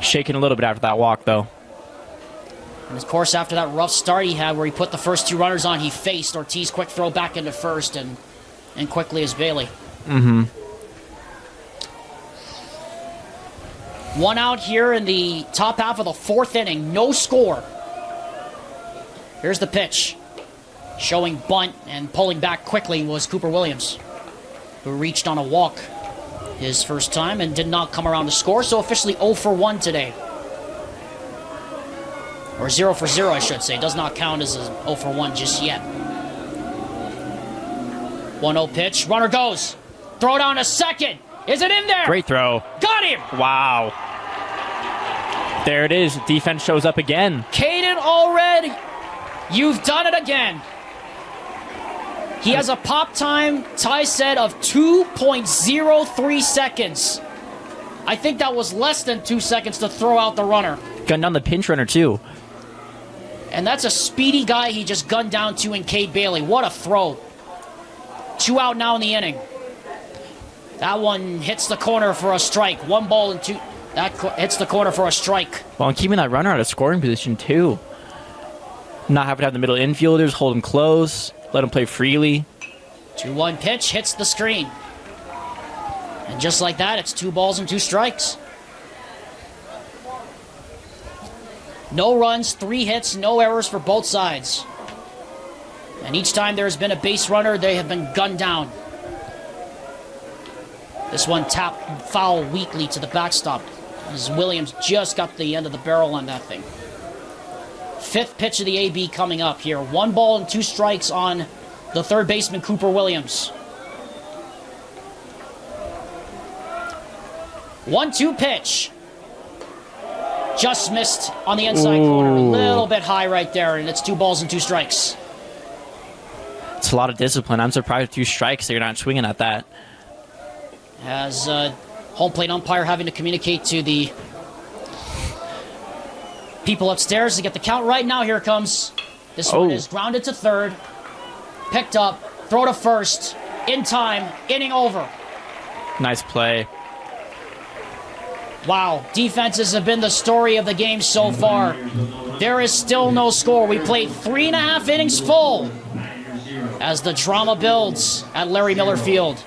D: Shaking a little bit after that walk, though.
A: And of course, after that rough start he had where he put the first 2 runners on, he faced Ortiz. Quick throw back into first, and quickly as Bailey. One out here in the top half of the 4th inning. No score. Here's the pitch. Showing bunt and pulling back quickly was Cooper Williams, who reached on a walk his first time and did not come around to score, so officially 0 for 1 today. Or 0 for 0, I should say. Does not count as a 0 for 1 just yet. 1-0 pitch. Runner goes. Throw down to second. Is it in there?
D: Great throw.
A: Got him!
D: Wow. There it is. Defense shows up again.
A: Caden Allred, you've done it again. He has a pop time, Ty said, of 2.03 seconds. I think that was less than 2 seconds to throw out the runner.
D: Gunned down the pinch runner, too.
A: And that's a speedy guy he just gunned down to in Cade Bailey. What a throw. 2 out now in the inning. That one hits the corner for a strike. 1 ball and 2. That hits the corner for a strike.
D: Well, and keeping that runner out of scoring position, too. Not having to have the middle infielders hold him close, let him play freely.
A: 2-1 pitch hits the screen. And just like that, it's 2 balls and 2 strikes. No runs, 3 hits, no errors for both sides. And each time there has been a base runner, they have been gunned down. This one tapped foul weakly to the backstop, as Williams just got the end of the barrel on that thing. 5th pitch of the AB coming up here. 1 ball and 2 strikes on the 3rd baseman, Cooper Williams. 1-2 pitch. Just missed on the inside corner. A little bit high right there, and it's 2 balls and 2 strikes.
D: It's a lot of discipline. I'm surprised 2 strikes, so you're not swinging at that.
A: As Home plate umpire having to communicate to the people upstairs to get the count right. Now here it comes. This one is grounded to third. Picked up. Throw to first. In time. Inning over.
D: Nice play.
A: Wow. Defenses have been the story of the game so far. There is still no score. We played 3.5 innings full as the drama builds at Larry Miller Field.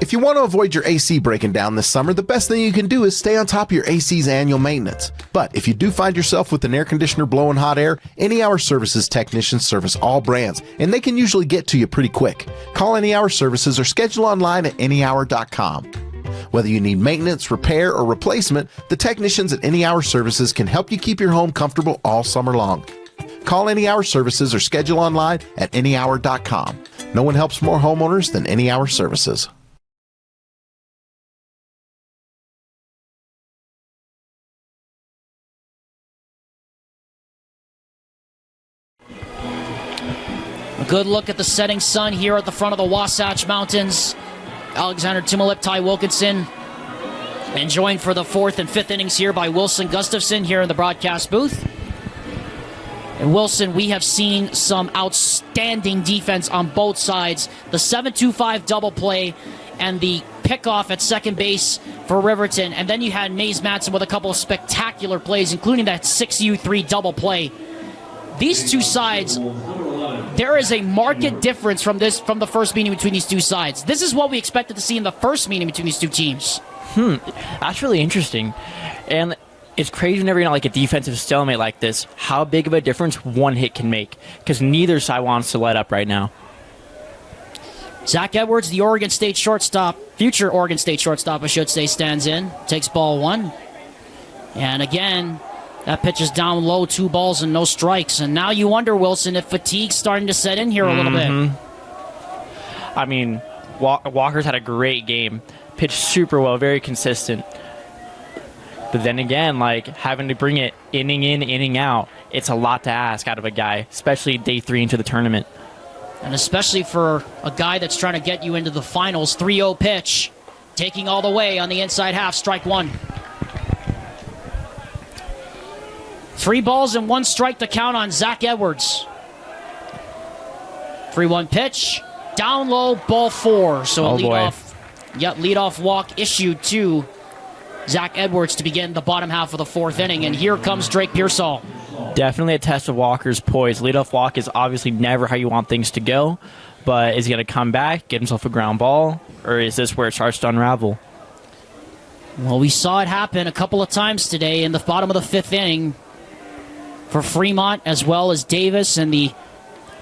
E: If you want to avoid your AC breaking down this summer, the best thing you can do is stay on top of your AC's annual maintenance. But if you do find yourself with an air conditioner blowing hot air, Any Hour Services technicians service all brands, and they can usually get to you pretty quick. Call Any Hour Services or schedule online at anyhour.com. Whether you need maintenance, repair, or replacement, the technicians at Any Hour Services can help you keep your home comfortable all summer long. Call Any Hour Services or schedule online at anyhour.com. No one helps more homeowners than Any Hour Services.
A: A good look at the setting sun here at the front of the Wasatch Mountains. Alexander Tumulip, Ty Wilkinson, and joined for the 4th and 5th innings here by Wilson Gustafson here in the broadcast booth. And Wilson, we have seen some outstanding defense on both sides. The 7-2-5 double play and the pickoff at second base for Riverton. And then you had Mays Madsen with a couple of spectacular plays, including that 6U3 double play. These two sides, there is a marked difference from the first meeting between these two sides. This is what we expected to see in the first meeting between these two teams.
D: That's really interesting. And it's crazy whenever you're not like a defensive stalemate like this, how big of a difference one hit can make. Because neither side wants to let up right now.
A: Zach Edwards, the Oregon State shortstop, future Oregon State shortstop, I should say, stands in, takes ball one. And again, that pitch is down low, 2 balls and no strikes. And now you wonder, Wilson, if fatigue's starting to set in here a little bit.
D: I mean, Walker's had a great game. Pitched super well, very consistent. But then again, like, having to bring it inning in, inning out, it's a lot to ask out of a guy, especially day 3 into the tournament.
A: And especially for a guy that's trying to get you into the finals. 3-0 pitch, taking all the way on the inside half, strike 1. 3 balls and 1 strike to count on Zach Edwards. 3-1 pitch, down low, ball 4. So leadoff walk issued to Zach Edwards to begin the bottom half of the 4th inning. And here comes Drake Pearsall.
D: Definitely a test of Walker's poise. Leadoff walk is obviously never how you want things to go. But is he going to come back, get himself a ground ball, or is this where it starts to unravel?
A: Well, we saw it happen a couple of times today in the bottom of the 5th inning for Fremont, as well as Davis in the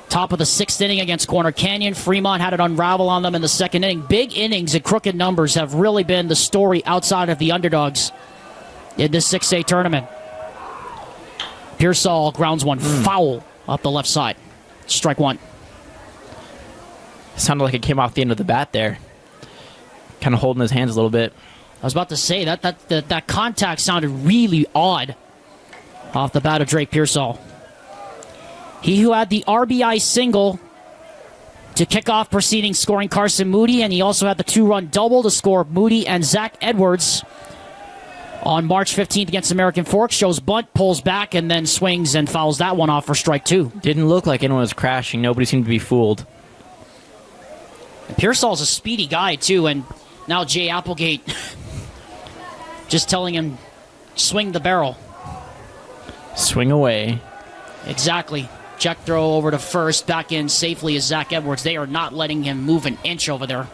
A: top of the 6th inning against Corner Canyon. Fremont had it unravel on them in the 2nd inning. Big innings and crooked numbers have really been the story outside of the underdogs in this 6A tournament. Pearsall grounds one foul up the left side. Strike 1.
D: Sounded like it came off the end of the bat there. Kind of holding his hands a little bit.
A: I was about to say that contact sounded really odd off the bat of Drake Pearsall. He who had the RBI single to kick off proceedings, scoring Carson Moody, and he also had the 2-run double to score Moody and Zach Edwards on March 15th against American Fork. Shows bunt, pulls back, and then swings and fouls that one off for strike 2.
D: Didn't look like anyone was crashing. Nobody seemed to be fooled.
A: And Pearsall's a speedy guy, too, and now Jay Applegate just telling him, swing the barrel.
D: Swing away.
A: Exactly. Check throw over to first. Back in safely is Zach Edwards. They are not letting him move an inch over there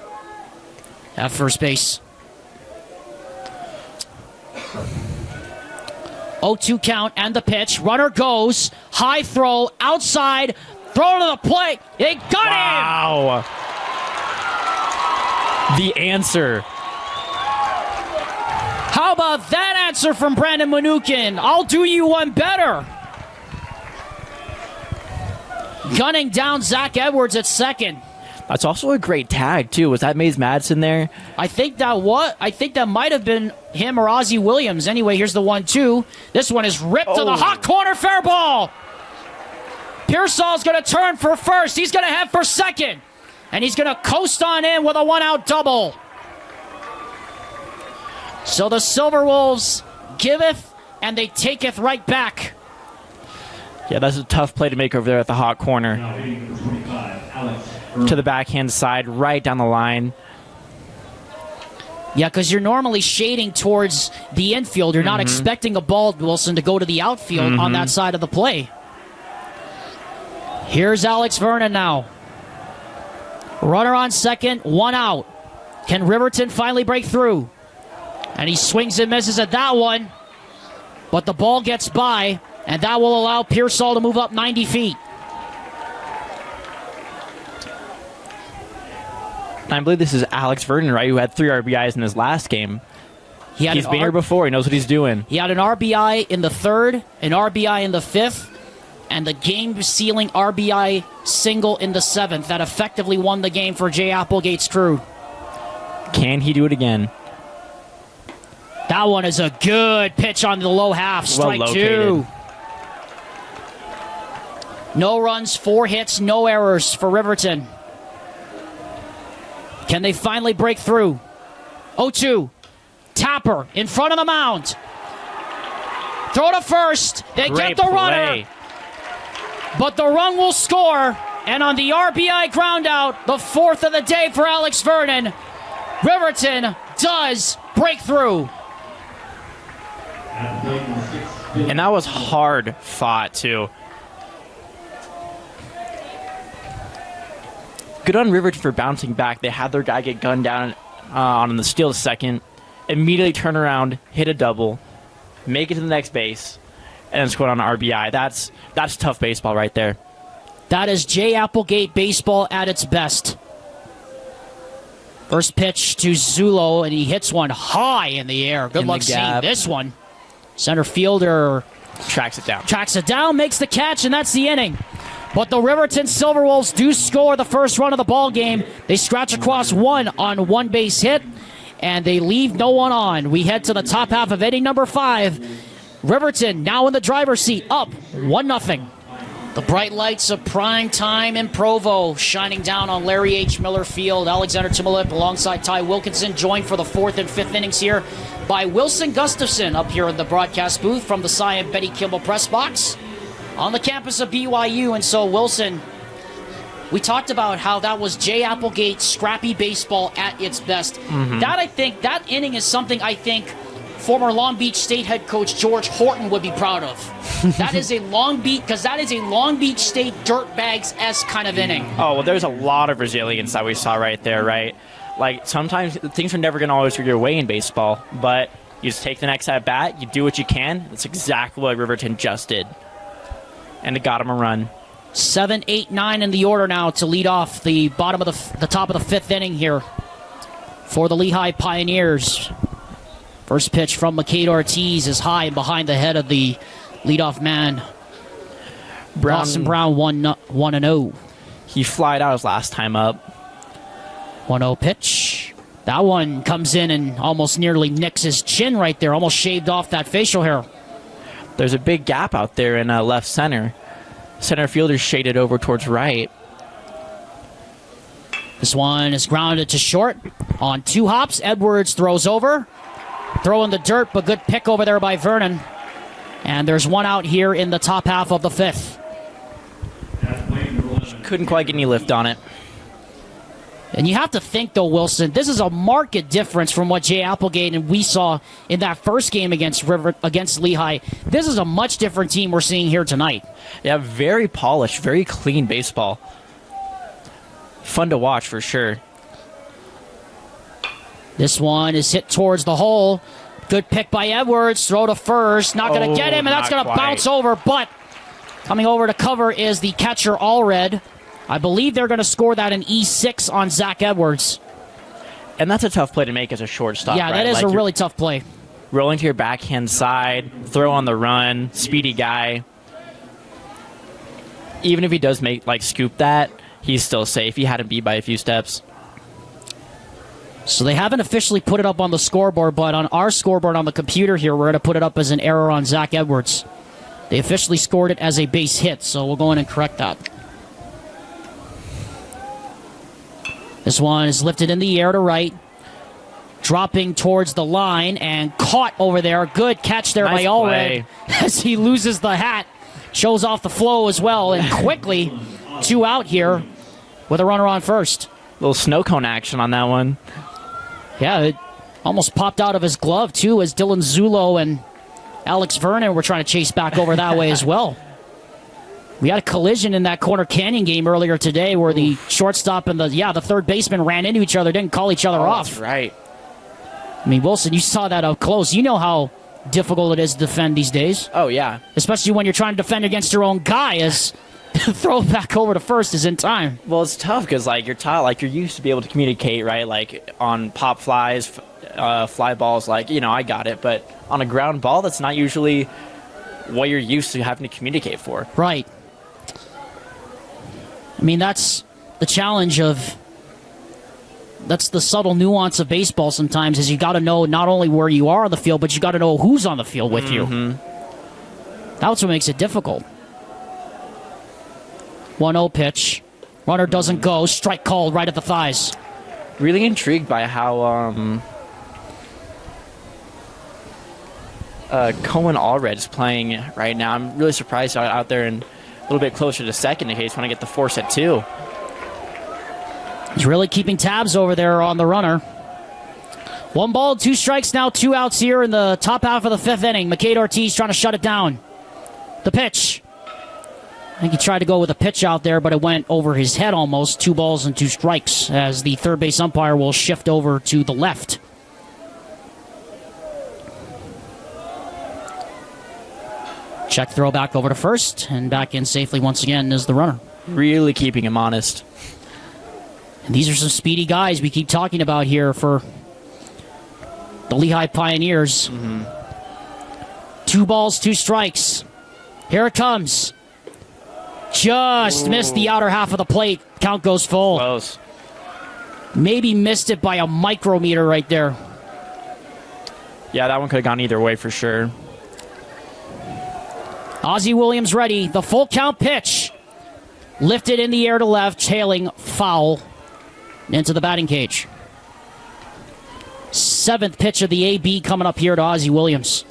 A: at first base. 0-2 count and the pitch. Runner goes. High throw. Outside. Throw to the plate. They got him!
D: Wow. The answer.
A: How about that answer from Brandon Manukin? I'll do you one better. Gunning down Zach Edwards at second.
D: That's also a great tag, too. Was that Mays Madsen there?
A: I think that might have been him or Ozzie Williams. Anyway, here's the 1-2. This one is ripped to the hot corner. Fair ball. Pearsall's going to turn for first. He's going to head for second. And he's going to coast on in with a 1-out double. So the Silverwolves giveth and they taketh right back.
D: Yeah, that's a tough play to make over there at the hot corner.
C: Now hitting number 25, Alex.
D: To the backhand side, right down the line.
A: Yeah, because you're normally shading towards the infield. You're not expecting a ball, Wilson, to go to the outfield on that side of the play. Here's Alex Vernon now. Runner on second, one out. Can Riverton finally break through? And he swings and misses at that one. But the ball gets by, and that will allow Pearsall to move up 90 feet.
D: I believe this is Alex Vernon, right, who had 3 RBIs in his last game. He's been here before. He knows what he's doing.
A: He had an RBI in the third, an RBI in the fifth, and the game-sealing RBI single in the seventh that effectively won the game for Jay Applegate's crew.
D: Can he do it again?
A: That one is a good pitch on the low half. Strike
D: Well
A: 2. No runs, 4 hits, no errors for Riverton. Can they finally break through? 0-2. Tapper in front of the mound. Throw to first. They
D: Great
A: get the runner.
D: play.
A: But the run will score. And on the RBI ground out, the 4th of the day for Alex Vernon, Riverton does break through.
D: And that was hard fought, too. Good on Riverton for bouncing back. They had their guy get gunned down on the steal second, immediately turn around, hit a double, make it to the next base, and then score on an RBI. That's tough baseball right there.
A: That is Jay Applegate baseball at its best. First pitch to Zulo, and he hits one high in the air. Good
D: In
A: luck
D: the
A: seeing
D: gap.
A: this one. Center fielder
D: Tracks it down.
A: makes the catch, and that's the inning. But the Riverton Silverwolves do score the first run of the ball game. They scratch across one on one base hit, and they leave no one on. We head to the top half of inning number 5. Riverton now in the driver's seat, up 1-0. The bright lights of prime time in Provo shining down on Larry H. Miller Field. Alexander Timolip alongside Ty Wilkinson, joined for the 4th and 5th innings here by Wilson Gustafson up here in the broadcast booth from the Cy and Betty Kimball press box on the campus of BYU. And so, Wilson, we talked about how that was Jay Applegate's scrappy baseball at its best. That inning is something I think former Long Beach State head coach George Horton would be proud of. That is a Long Beach State dirtbags-esque kind of inning.
D: Oh, well, there's a lot of resilience that we saw right there, right? Like, sometimes things are never going to always go your way in baseball, but you just take the next at-bat, you do what you can. That's exactly what Riverton just did. And it got him a run.
A: 7, 8, 9 in the order now to lead off the bottom of the top of the 5th inning here for the Lehi Pioneers. First pitch from McCade Ortiz is high and behind the head of the leadoff man. Boston Brown 1-0.
D: He flied out his last time up.
A: 1-0 pitch. That one comes in and almost nearly nicks his chin right there. Almost shaved off that facial hair.
D: There's a big gap out there in left center. Center fielder's shaded over towards right.
A: This one is grounded to short. On 2 hops, Edwards throws over. Throw in the dirt, but good pick over there by Vernon. And there's one out here in the top half of the 5th.
D: Couldn't quite get any lift on it.
A: And you have to think, though, Wilson, this is a marked difference from what Jay Applegate and we saw in that first game against Lehi. This is a much different team we're seeing here tonight.
D: Yeah, very polished, very clean baseball. Fun to watch for sure.
A: This one is hit towards the hole. Good pick by Edwards. Throw to first. Not going to get him, and that's going to bounce over. But coming over to cover is the catcher, Allred. I believe they're going to score that in E6 on Zach Edwards.
D: And that's a tough play to make as a shortstop.
A: Yeah,
D: right?
A: that is
D: Like
A: a really tough play.
D: Rolling to your backhand side, throw on the run, speedy guy. Even if he does scoop that, he's still safe. He had him beat by a few steps.
A: So they haven't officially put it up on the scoreboard, but on our scoreboard on the computer here, we're going to put it up as an error on Zach Edwards. They officially scored it as a base hit, so we'll go in and correct that. This one is lifted in the air to right. dropping towards the line and caught over there. Good catch there
D: Nice
A: by Allred as he loses the hat. Shows off the flow as well, and quickly 2 out here with a runner on first.
D: Little snow cone action on that one.
A: Yeah, it almost popped out of his glove too as Dylan Zulo and Alex Vernon were trying to chase back over that way as well. We had a collision in that Corner Canyon game earlier today where the shortstop and the third baseman ran into each other, didn't call each other off.
D: That's right.
A: I mean, Wilson, you saw that up close. You know how difficult it is to defend these days.
D: Oh, yeah.
A: Especially when you're trying to defend against your own guy, as throw it back over to first is in time.
D: Well, it's tough because, like, you're taught, like, you're used to be able to communicate, right? Like, on pop flies, fly balls, like, I got it. But on a ground ball, that's not usually what you're used to having to communicate for.
A: Right. I mean, that's the challenge that's the subtle nuance of baseball sometimes, is you got to know not only where you are on the field, but you got to know who's on the field with you. That's what makes it difficult. 1-0 pitch. Runner doesn't go. Strike called right at the thighs.
D: Really intrigued by how Cohen Allred is playing right now. I'm really surprised out there and a little bit closer to second in case when I get the force at 2.
A: He's really keeping tabs over there on the runner. 1 ball, 2 strikes now, 2 outs here in the top half of the 5th inning. McCade Ortiz trying to shut it down. The pitch. I think he tried to go with a pitch out there, but it went over his head almost. 2 balls and 2 strikes as the third base umpire will shift over to the left. Check throw back over to first, and back in safely once again is the runner.
D: Really keeping him honest.
A: And these are some speedy guys we keep talking about here for the Lehi Pioneers. 2 balls, 2 strikes. Here it comes. Just missed the outer half of the plate. Count goes full.
D: Close.
A: Maybe missed it by a micrometer right there.
D: Yeah, that one could have gone either way for sure.
A: Ozzie Williams ready. The full count pitch. Lifted in the air to left, hailing foul into the batting cage. 7th pitch of the AB coming up here to Ozzie Williams.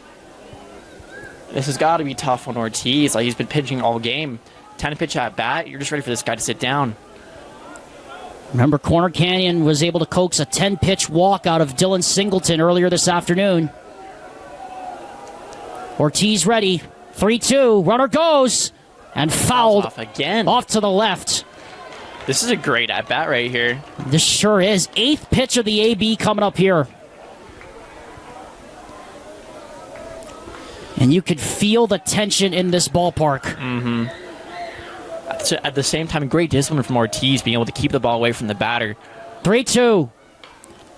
D: This has got to be tough on Ortiz. Like, he's been pitching all game. 10 pitch at bat, you're just ready for this guy to sit down.
A: Remember, Corner Canyon was able to coax a 10-pitch walk out of Dylan Singleton earlier this afternoon. Ortiz ready. 3-2. Runner goes. And fouled
D: off again.
A: Off to the left.
D: This is a great at-bat right here.
A: This sure is. 8th pitch of the AB coming up here. And you could feel the tension in this ballpark.
D: At the same time, great discipline from Ortiz, being able to keep the ball away from the batter.
A: 3-2.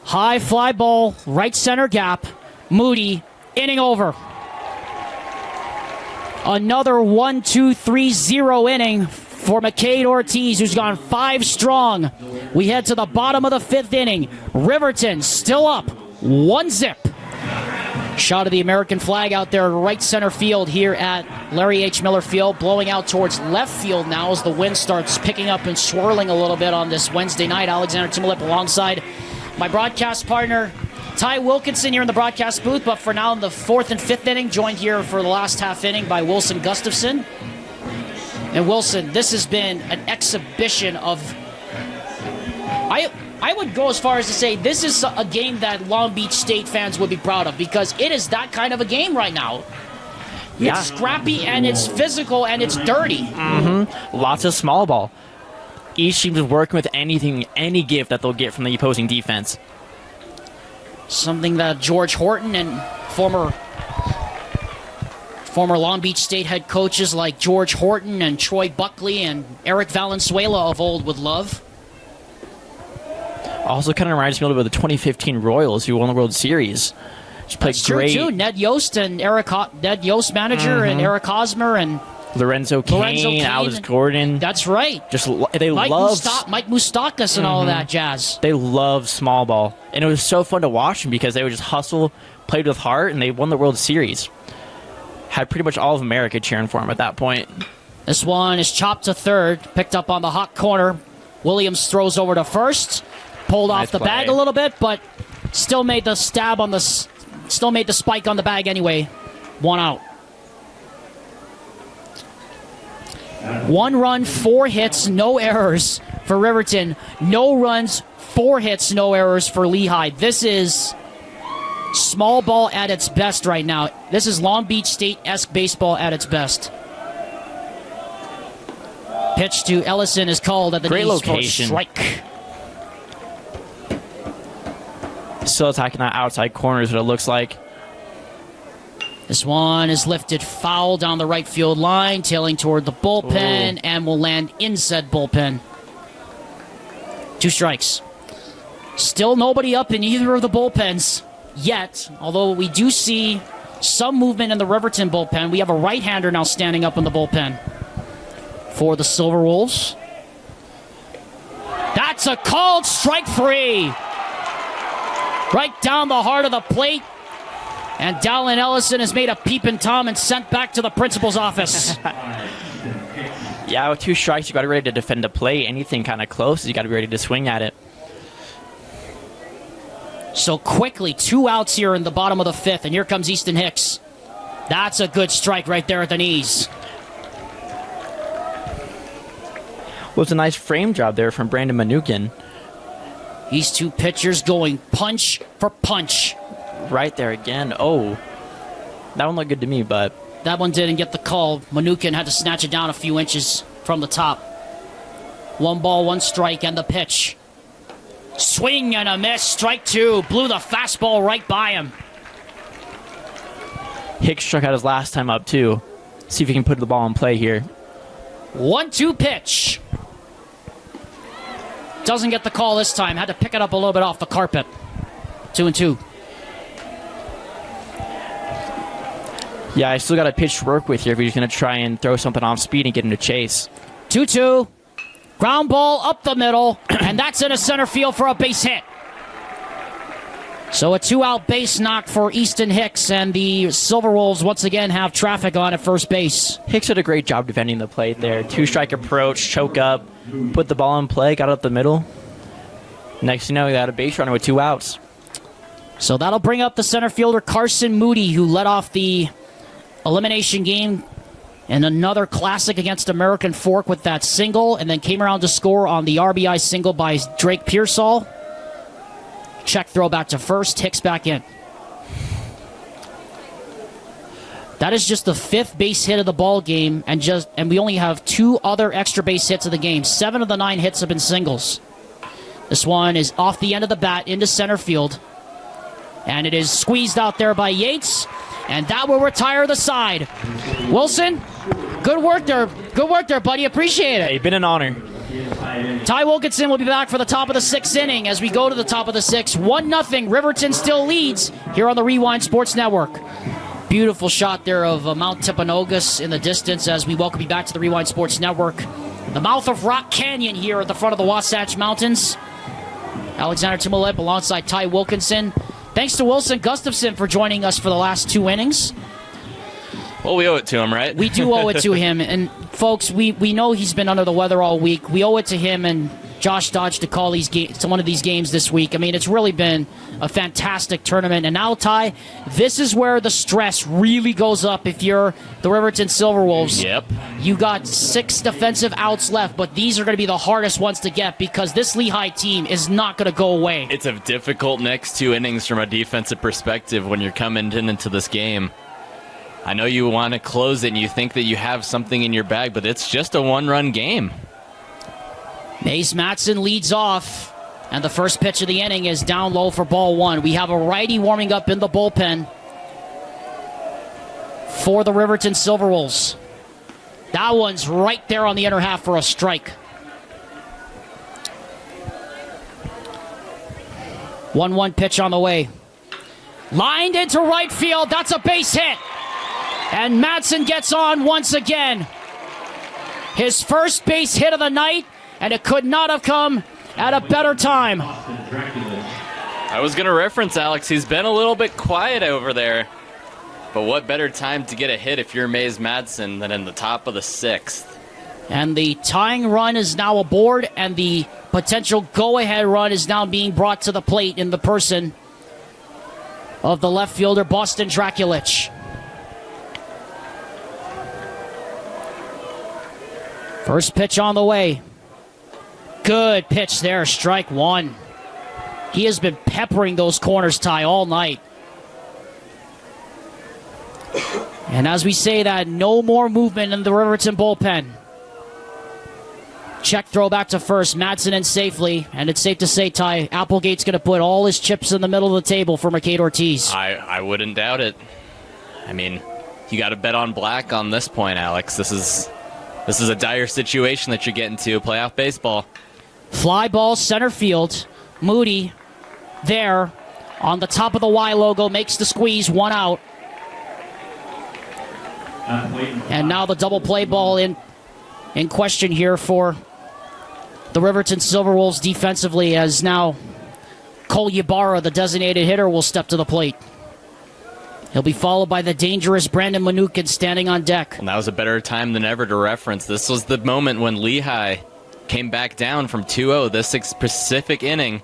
A: High fly ball, right center gap. Moody, inning over. Another 1-2-3-0 inning for McCade Ortiz, who's gone 5 strong. We head to the bottom of the 5th inning. Riverton still up 1-0. Shot of the American flag out there, right center field here at Larry H. Miller Field, blowing out towards left field now as the wind starts picking up and swirling a little bit on this Wednesday night. Alexander Timolip alongside my broadcast partner, Ty Wilkinson, here in the broadcast booth, but for now in the 4th and 5th inning, joined here for the last half inning by Wilson Gustafson. And Wilson, this has been an exhibition of... I would go as far as to say this is a game that Long Beach State fans would be proud of, because it is that kind of a game right now.
D: Yeah.
A: It's scrappy and it's physical and it's dirty.
D: Lots of small ball. Each team is working with anything, any gift that they'll get from the opposing defense.
A: Something that George Horton and former Long Beach State head coaches like George Horton and Troy Buckley and Eric Valenzuela of old would love.
D: Also kind of reminds me a little bit of the 2015 Royals, who won the World Series. Just played
A: That's
D: great.
A: true, too. Ned Yost and Ned Yost manager and Eric Hosmer and
D: Lorenzo Cain, Alex Gordon.
A: That's right.
D: They
A: Mike
D: love
A: Moustakas and all of that jazz.
D: They love small ball, and it was so fun to watch them because they would just hustle, played with heart, and they won the World Series. Had pretty much all of America cheering for them at that point.
A: This one is chopped to third, picked up on the hot corner. Williams throws over to first, pulled off the bag a little bit, but Still made the spike on the bag anyway. 1 out. 1 run, 4 hits, no errors for Riverton. No runs, 4 hits, no errors for Lehi. This is small ball at its best right now. This is Long Beach State-esque baseball at its best. Pitch to Ellison is called at the
D: Great
A: knees
D: location.
A: for a strike.
D: Still attacking that outside corner is what it looks like.
A: This one is lifted foul down the right field line, tailing toward the bullpen, and will land in said bullpen. 2 strikes. Still nobody up in either of the bullpens yet, although we do see some movement in the Riverton bullpen. We have a right-hander now standing up in the bullpen for the Silverwolves. That's a called strike 3. Right down the heart of the plate. And Dallin Ellison has made a peeping Tom and sent back to the principal's office.
D: Yeah, with 2 strikes, you got to be ready to defend the play. Anything kind of close, you got to be ready to swing at it.
A: So quickly, 2 outs here in the bottom of the 5th, and here comes Easton Hicks. That's a good strike right there at the knees.
D: Well, it's a nice frame job there from Brandon Manukin.
A: These 2 pitchers going punch for punch.
D: Right there again. Oh, that one looked good to me, but
A: That one didn't get the call. Manukin had to snatch it down a few inches from the top. 1 ball, 1 strike, and the pitch. Swing and a miss. Strike 2. Blew the fastball right by him.
D: Hicks struck out his last time up, too. See if he can put the ball in play here.
A: 1-2 pitch. Doesn't get the call this time. Had to pick it up a little bit off the carpet. 2-2.
D: Yeah, I still got a pitch to work with here if he's going to try and throw something off speed and get him to chase.
A: 2-2. Ground ball up the middle, and that's into center field for a base hit. So a 2-out base knock for Easton Hicks, and the Silverwolves once again have traffic on at first base.
D: Hicks did a great job defending the plate there. 2-strike approach, choke up, put the ball in play, got up the middle. Next thing you know, we got a base runner with 2 outs.
A: So that'll bring up the center fielder Carson Moody, who led off the elimination game in another classic against American Fork with that single, and then came around to score on the RBI single by Drake Pearsall. Check throw back to first. Hicks back in. That is just the 5th base hit of the ball game, and we only have 2 other extra base hits of the game. 7 of the 9 hits have been singles. This one is off the end of the bat into center field, and it is squeezed out there by Yates, and that will retire the side. Wilson, good work there. Good work there, buddy. Appreciate it.
D: Hey, been an honor.
A: Ty Wilkinson will be back for the top of the 6th inning as we go to the top of the 6th. 1-0. Riverton still leads here on the Rewind Sports Network. Beautiful shot there of Mount Timpanogos in the distance as we welcome you back to the Rewind Sports Network. The mouth of Rock Canyon here at the front of the Wasatch Mountains. Alexander Timolip alongside Ty Wilkinson. Thanks to Wilson Gustafson for joining us for the last 2 innings.
B: Well, we owe it to him, right?
A: We do owe it to him. And, folks, we know he's been under the weather all week. We owe it to him and Josh Dodge to call to one of these games this week. I mean, it's really been a fantastic tournament. And now, Ty, this is where the stress really goes up if you're the Riverton Silverwolves.
B: Yep.
A: You got 6 defensive outs left, but these are going to be the hardest ones to get because this Lehi team is not going to go away.
B: It's a difficult next 2 innings from a defensive perspective when you're coming into this game. I know you want to close it and you think that you have something in your bag, but it's just a 1-run game.
A: Mace Matson leads off, and the first pitch of the inning is down low for ball 1. We have a righty warming up in the bullpen for the Riverton Silverwolves. That one's right there on the inner half for a strike. 1-1 pitch on the way. Lined into right field. That's a base hit. And Matson gets on once again. His first base hit of the night, and it could not have come at a better time.
B: I was going to reference Alex. He's been a little bit quiet over there. But what better time to get a hit if you're Mays Madsen than in the top of the 6th?
A: And the tying run is now aboard, and the potential go-ahead run is now being brought to the plate in the person of the left fielder, Boston Drakulich. First pitch on the way. Good pitch there, strike one. He has been peppering those corners, Ty, all night. And as we say that, no more movement in the Riverton bullpen. Check throw back to first. Madsen in safely. And it's safe to say, Ty, Applegate's going to put all his chips in the middle of the table for McCade Ortiz.
B: I wouldn't doubt it. I mean, you got to bet on black on this point, Alex. This is a dire situation that you're getting to, playoff baseball.
A: Fly ball center field. Moody there on the top of the Y logo makes the squeeze, one out. And now the double play ball in question here for the Riverton Silverwolves defensively, as now Cole Ybarra, the designated hitter, will step to the plate. He'll be followed by the dangerous Brandon Mnookin standing on deck.
B: And that was a better time than ever to reference. This was the moment when Lehi came back down from 2-0 this specific inning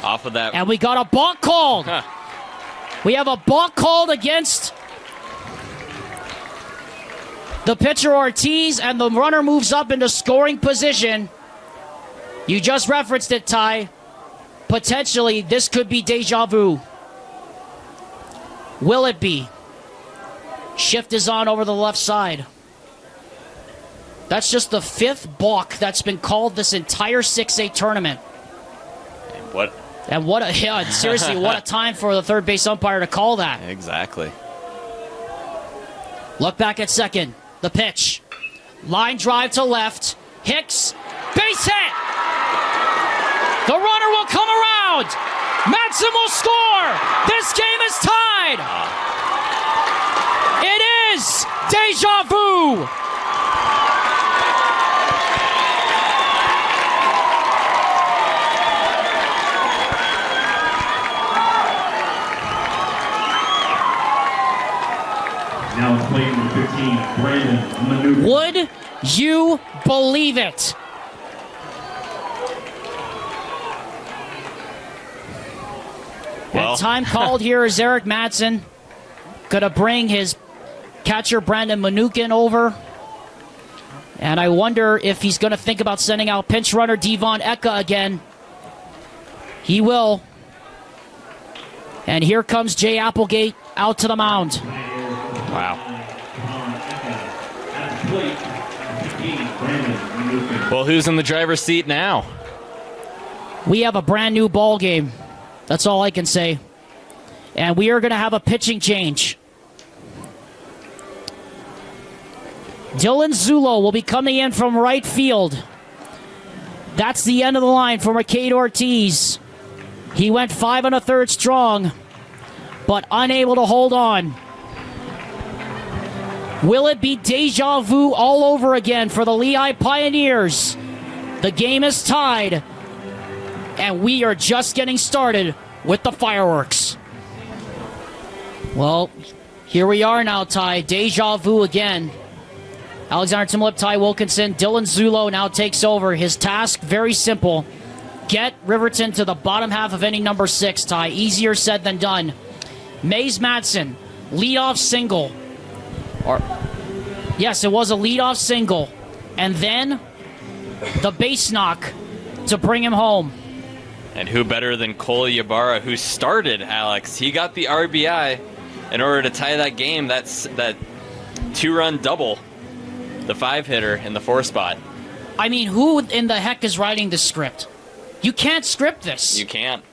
B: off of that.
A: And we got a balk called.
B: Huh.
A: We have a balk called against the pitcher Ortiz, and the runner moves up into scoring position. You just referenced it, Ty. Potentially, this could be deja vu. Will it be? Shift is on over the left side. That's just the fifth balk that's been called this entire 6A tournament.
B: What?
A: And seriously, what a time for the third base umpire to call that.
B: Exactly.
A: Look back at second. The pitch. Line drive to left. Hicks. Base hit. The runner will come around. Madsen will score. This game is tied. It is deja vu.
C: Now it's playing number 15, Brandon Mnookin.
A: Would you believe it?
B: Well.
A: And time called here is Eric Madsen. Going to bring his catcher Brandon Mnookin over. And I wonder if he's going to think about sending out pinch runner Devon Eka again. He will. And here comes Jay Applegate out to the mound.
B: Wow. Well, who's in the driver's seat now?
A: We have a brand new ball game. That's all I can say. And we are going to have a pitching change. Dylan Zulo will be coming in from right field. That's the end of the line for McCade Ortiz. He went 5 1/3 strong, but unable to hold on. Will it be deja vu all over again for the Lehi Pioneers? The game is tied, and we are just getting started with the fireworks. Well, here we are now, Ty. Deja vu again. Alexander Timlip, Ty Wilkinson, Dylan Zulo now takes over. His task, very simple. Get Riverton to the bottom half of inning number 6, Ty. Easier said than done. Mays Madsen, leadoff single. Yes, it was a leadoff single. And then the base knock to bring him home.
B: And who better than Cole Ybarra, who started, Alex? He got the RBI in order to tie that game. That's that 2-run double. The 5-hitter in the 4 spot.
A: I mean, who in the heck is writing this script? You can't script this.
B: You can't.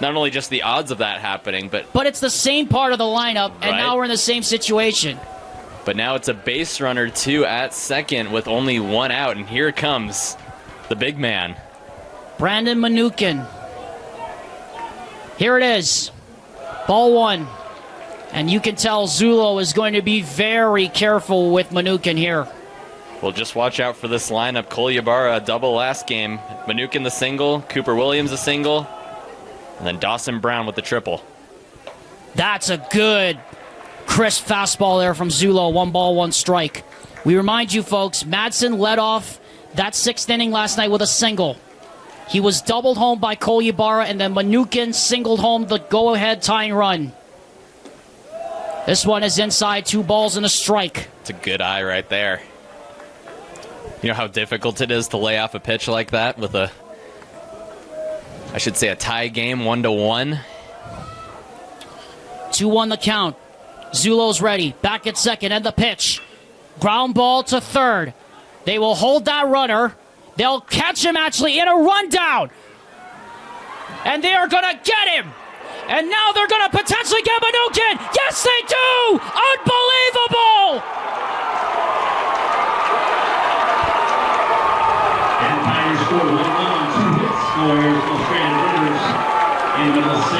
B: Not only just the odds of that happening, but
A: it's the same part of the lineup, and
B: Right.
A: now we're in the same situation.
B: But now it's a base runner, 2 at second with only 1 out, and here comes the big man.
A: Brandon Mnookin. Here it is. Ball 1. And you can tell Zulo is going to be very careful with Mnookin here.
B: Well, just watch out for this lineup. Cole Ybarra, a double last game. Mnookin the single, Cooper Williams a single, and then Dawson Brown with the triple.
A: That's a good, crisp fastball there from Zulo. 1 ball, 1 strike. We remind you, folks, Madsen led off that 6th inning last night with a single. He was doubled home by Kolyabara, and then Manukin singled home the go-ahead tying run. This one is inside, 2 balls and a strike.
B: It's a good eye right there. You know how difficult it is to lay off a pitch like that with a tie game, 1-1.
A: 2-1 the count. Zulo's ready. Back at second, and the pitch. Ground ball to third. They will hold that runner. They'll catch him actually in a rundown. And they are going to get him. And now they're going to potentially get Manukin. Yes, they do! Unbelievable!
C: And Pioneers scored 1 run, 2 hits, no errors, no stranded runners. In middle 6,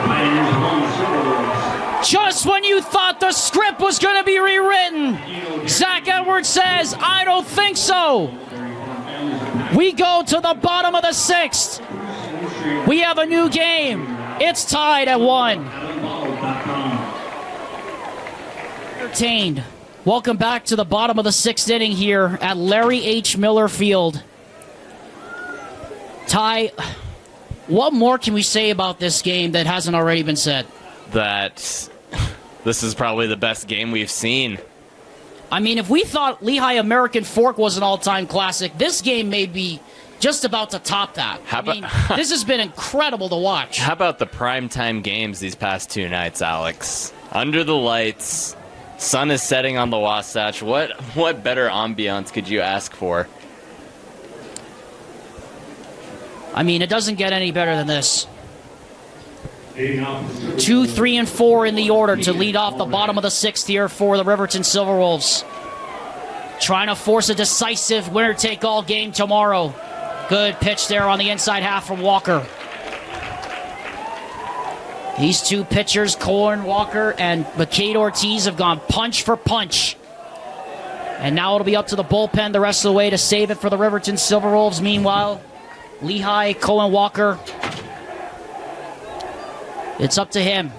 C: Pioneers won the Silverwolves.
A: Just when you thought the script was going to be rewritten, Zach Edwards says, I don't think so. We go to the bottom of the 6th. We have a new game. It's tied at 1. Entertained. Welcome back to the bottom of the 6th inning here at Larry H. Miller Field. Ty, what more can we say about this game that hasn't already been said?
B: That this is probably the best game we've seen.
A: I mean, if we thought Lehi American Fork was an all-time classic, this game may be just about to top that. This has been incredible to watch.
B: How about the primetime games these past 2 nights, Alex? Under the lights, sun is setting on the Wasatch. What better ambiance could you ask for?
A: I mean, it doesn't get any better than this. 2, 3, and 4 in the order to lead off the bottom of the 6th here for the Riverton Silverwolves. Trying to force a decisive winner-take-all game tomorrow. Good pitch there on the inside half from Walker. These 2 pitchers, Cohen Walker and McCade Ortiz, have gone punch for punch. And now it'll be up to the bullpen the rest of the way to save it for the Riverton Silverwolves. Meanwhile, Lehi, Cohen Walker, it's up to him.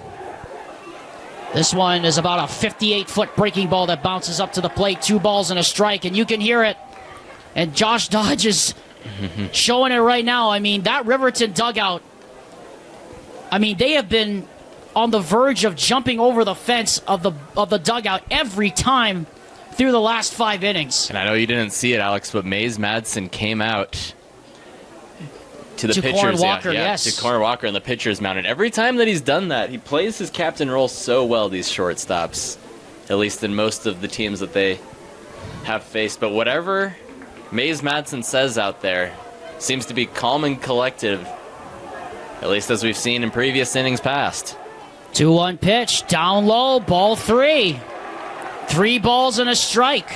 A: This one is about a 58-foot breaking ball that bounces up to the plate. 2 balls and a strike, and you can hear it. And Josh Dodge is showing it right now. I mean, that Riverton dugout, I mean, they have been on the verge of jumping over the fence of the dugout every time through the last 5 innings.
B: And I know you didn't see it, Alex, but Mays Madsen came out to the pitchers.
A: Corin Walker, yes.
B: To Corin Walker in the pitcher's mound. And every time that he's done that, he plays his captain role so well, these shortstops. At least in most of the teams that they have faced. But whatever Mays Madsen says out there seems to be calm and collective, at least as we've seen in previous innings past.
A: 2-1 pitch, down low, ball 3. 3 balls and a strike.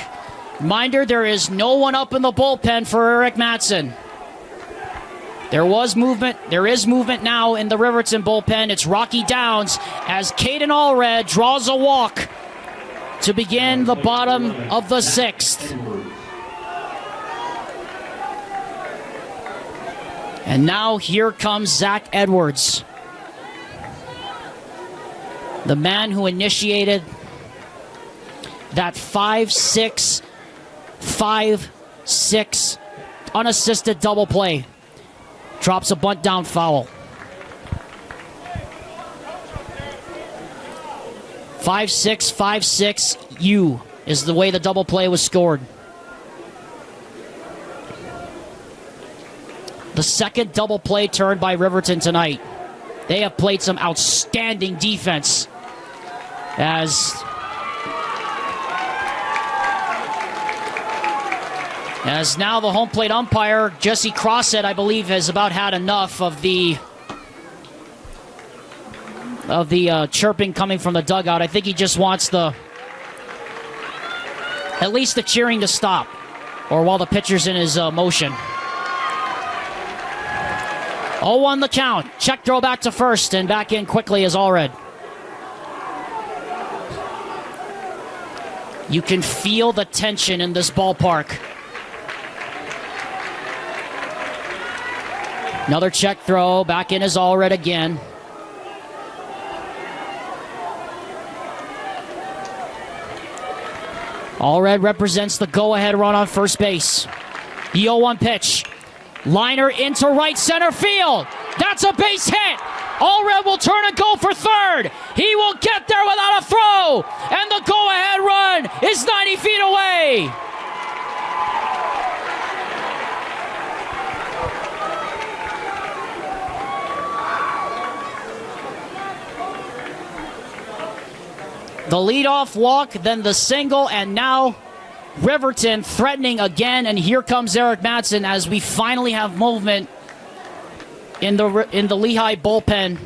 A: Reminder, there is no one up in the bullpen for Eric Madsen. There is movement now in the Riverton bullpen. It's Rocky Downs as Caden Allred draws a walk to begin the bottom of the 6th. And now here comes Zach Edwards, the man who initiated that 5-6 unassisted double play. Drops a bunt down foul. 5-6, 5-6, U is the way the double play was scored. The second double play turned by Riverton tonight. They have played some outstanding defense as now the home plate umpire, Jesse Crossett, I believe, has about had enough of the chirping coming from the dugout. I think he just wants at least the cheering to stop, or while the pitcher's in his motion. 0-1 the count. Check throw back to first, and back in quickly is Allred. You can feel the tension in this ballpark. Another check throw. Back in is Allred again. Allred represents the go-ahead run on first base. The 0-1 pitch. Liner into right center field. That's a base hit. Allred will turn and go for third. He will get there without a throw. And the go-ahead run is 90 feet away. The leadoff walk, then the single, and now Riverton threatening again, and here comes Eric Mattson as we finally have movement in the Lehi bullpen.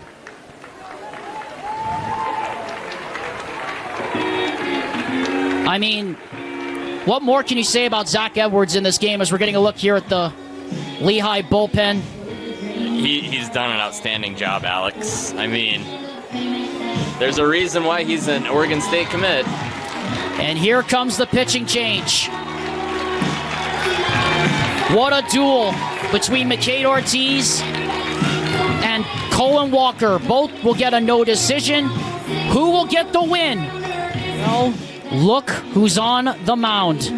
A: I mean, what more can you say about Zach Edwards in this game as we're getting a look here at the Lehi bullpen?
B: He's done an outstanding job, Alex. I mean, there's a reason why he's an Oregon State commit.
A: And here comes the pitching change. What a duel between McCade Ortiz and Colin Walker. Both will get a no decision. Who will get the win? Well, look who's on the mound.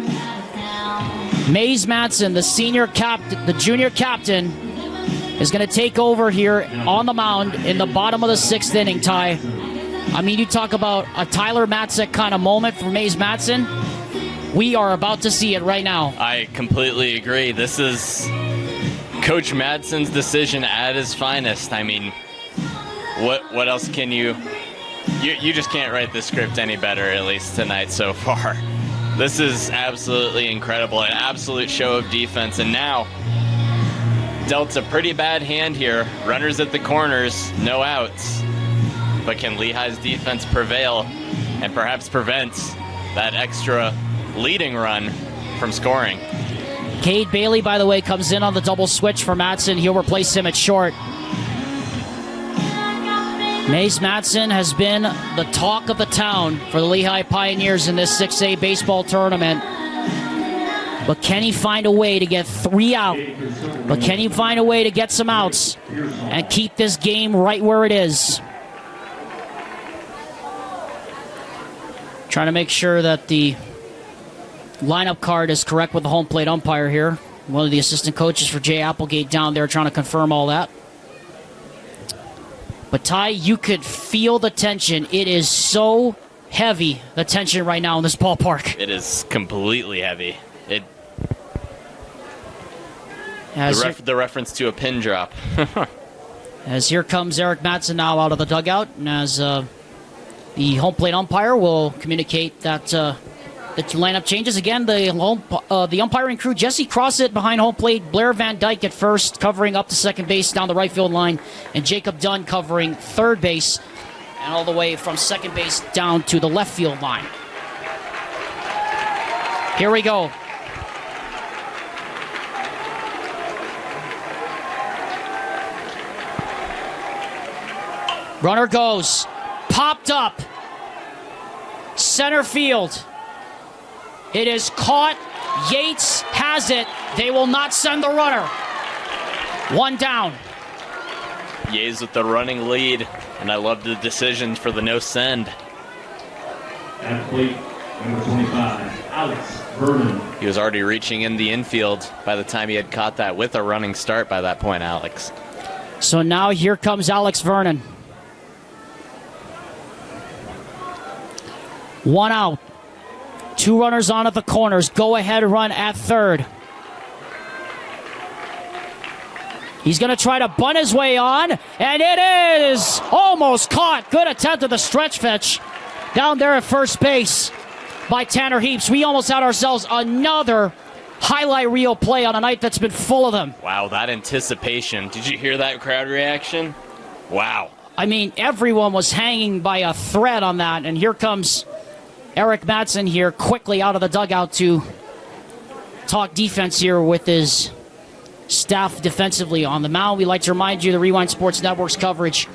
A: Mays Mattson, the senior captain, the junior captain, is going to take over here on the mound in the bottom of the 6th inning, Ty. I mean, you talk about a Tyler Matzek kind of moment for Mays Mattson. We are about to see it right now.
B: I completely agree. This is Coach Madsen's decision at his finest. I mean, what else can you just can't write the script any better, at least tonight so far. This is absolutely incredible, an absolute show of defense. And now, dealt a pretty bad hand here. Runners at the corners, no outs. But can Lehi's defense prevail and perhaps prevent that extra leading run from scoring?
A: Cade Bailey, by the way, comes in on the double switch for Mattson. He'll replace him at short. Mace Mattson has been the talk of the town for the Lehi Pioneers in this 6A baseball tournament. But can he find a way to get 3 out? But can he find a way to get some outs and keep this game right where it is? Trying to make sure that the lineup card is correct with the home plate umpire here. One of the assistant coaches for Jay Applegate down there trying to confirm all that. But Ty, you could feel the tension. It is so heavy, the tension right now in this ballpark.
B: It is completely heavy. The reference to a pin drop.
A: As here comes Eric Mattson now out of the dugout, and as the home plate umpire will communicate that the lineup changes. Again, the umpiring crew, Jesse Crossett behind home plate, Blair Van Dyke at first, covering up to second base down the right field line, and Jacob Dunn covering third base, and all the way from second base down to the left field line. Here we go. Runner goes. Popped up. Center field. It is caught. Yates has it. They will not send the runner. 1 down.
B: Yates with the running lead, and I love the decision for the no send.
C: At plate, number 25, Alex Vernon.
B: He was already reaching in the infield by the time he had caught that with a running start by that point, Alex.
A: So now here comes Alex Vernon. 1 out. 2 runners on at the corners. Go ahead run at third. He's going to try to bunt his way on, and it is almost caught. Good attempt at the stretch fetch down there at first base by Tanner Heaps. We almost had ourselves another highlight reel play on a night that's been full of them.
B: Wow, that anticipation. Did you hear that crowd reaction? Wow.
A: I mean, everyone was hanging by a thread on that, and here comes Eric Mattson here quickly out of the dugout to talk defense here with his staff defensively on the mound. We'd like to remind you the Rewind Sports Network's coverage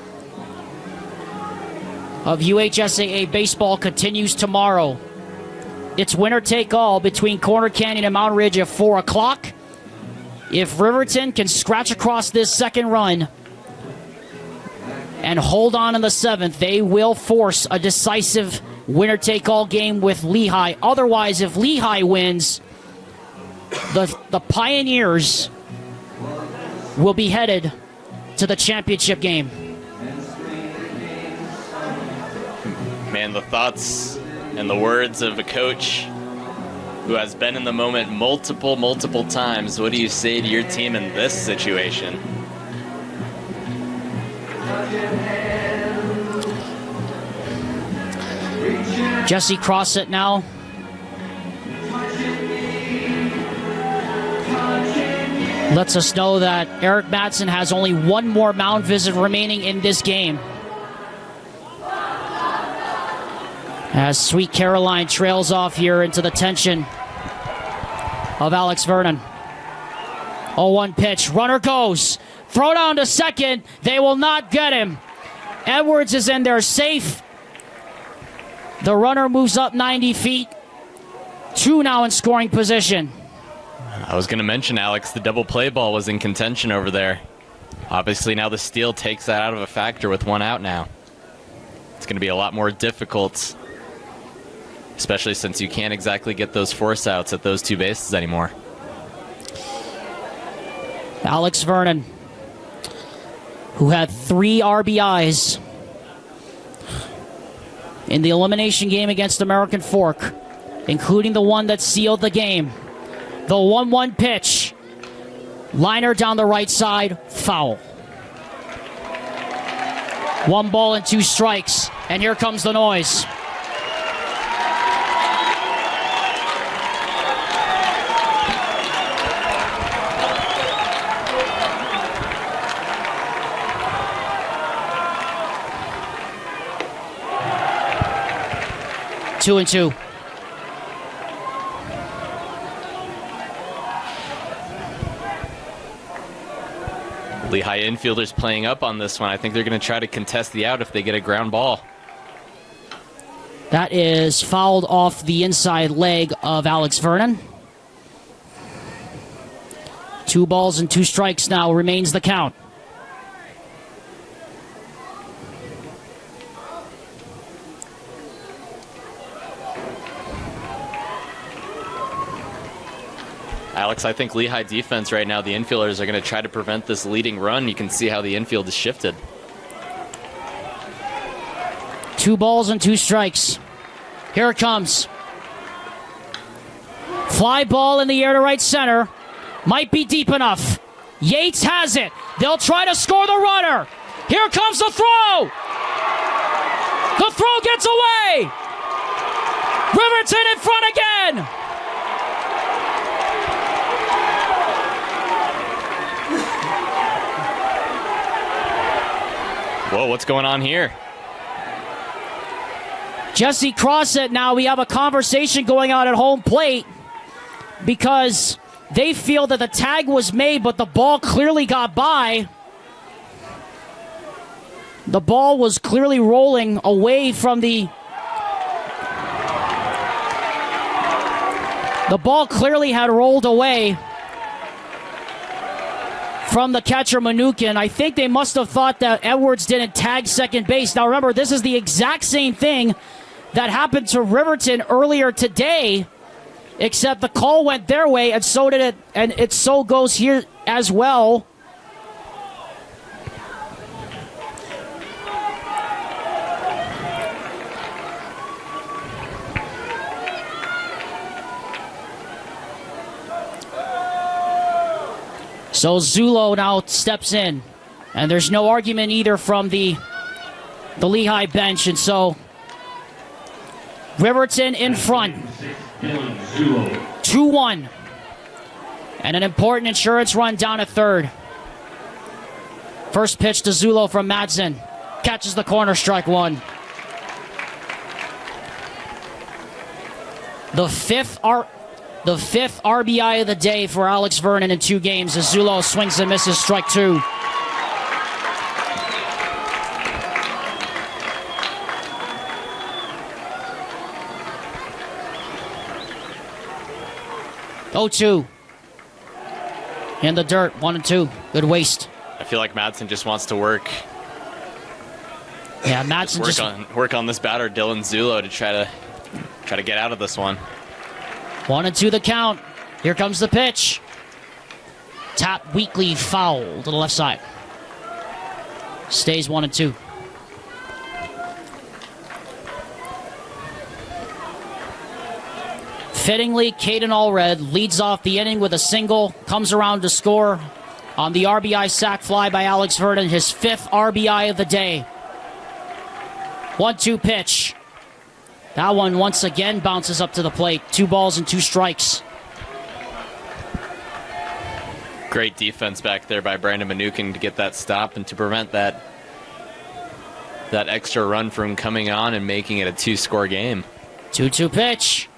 A: of UHSAA baseball continues tomorrow. It's winner take all between Corner Canyon and Mountain Ridge at 4 o'clock. If Riverton can scratch across this second run and hold on in the 7th, they will force a decisive winner-take-all game with Lehi. Otherwise, if Lehi wins, the Pioneers will be headed to the championship game.
B: Man, the thoughts and the words of a coach who has been in the moment multiple times. What do you say to your team in this situation?
A: Jesse Crossett now. Lets us know that Eric Madsen has only one more mound visit remaining in this game. As Sweet Caroline trails off here into the tension of Alex Vernon. 0-1 pitch. Runner goes. Throw down to second. They will not get him. Edwards is in there safe. The runner moves up 90 feet. 2 now in scoring position.
B: I was going to mention, Alex, the double play ball was in contention over there. Obviously, now the steal takes that out of a factor with 1 out now. It's going to be a lot more difficult, especially since you can't exactly get those force outs at those 2 bases anymore.
A: Alex Vernon, who had 3 RBIs in the elimination game against American Fork, including the one that sealed the game. The 1-1 pitch. Liner down the right side. Foul. 1 ball and 2 strikes. And here comes the noise. Two and 2.
B: Lehigh infielders playing up on this one. I think they're going to try to contest the out if they get a ground ball.
A: That is fouled off the inside leg of Alex Vernon. 2 balls and 2 strikes now remains the count.
B: Alex, I think Lehigh defense right now, the infielders are going to try to prevent this leading run. You can see how the infield is shifted.
A: 2 balls and 2 strikes. Here it comes. Fly ball in the air to right center. Might be deep enough. Yates has it. They'll try to score the runner. Here comes the throw. The throw gets away. Riverton in front again.
B: Whoa, what's going on here?
A: Jesse Crossett, now we have a conversation going on at home plate because they feel that the tag was made, but the ball clearly got by. The ball was clearly rolling away from the... The ball clearly had rolled away from the catcher Manukin. I think they must have thought that Edwards didn't tag second base. Now remember, this is the exact same thing that happened to Riverton earlier today, except the call went their way, and so did it, and it so goes here as well. So Zulo now steps in, and there's no argument either from the Lehigh bench, and so Riverton in front. 2-1. And an important insurance run down at third. First pitch to Zulo from Madsen. Catches the corner, strike 1. The fifth RBI of the day for Alex Vernon in 2 games as Zulo swings and misses, strike 2. Oh, 2. In the dirt, 1 and 2. Good waste.
B: I feel like Madsen just wants to work.
A: Yeah, Madsen just
B: work on this batter, Dylan Zulo, to try to get out of this one.
A: 1 and 2 the count. Here comes the pitch. Tap Weekly foul to the left side. Stays 1-2. Fittingly, Caden Allred leads off the inning with a single, comes around to score on the RBI sac fly by Alex Verdon, his 5th RBI of the day. 1-2 pitch. That one once again bounces up to the plate. 2 balls and 2 strikes.
B: Great defense back there by Brandon Manukin to get that stop and to prevent that extra run from coming on and making it a 2-score game.
A: 2-2 pitch.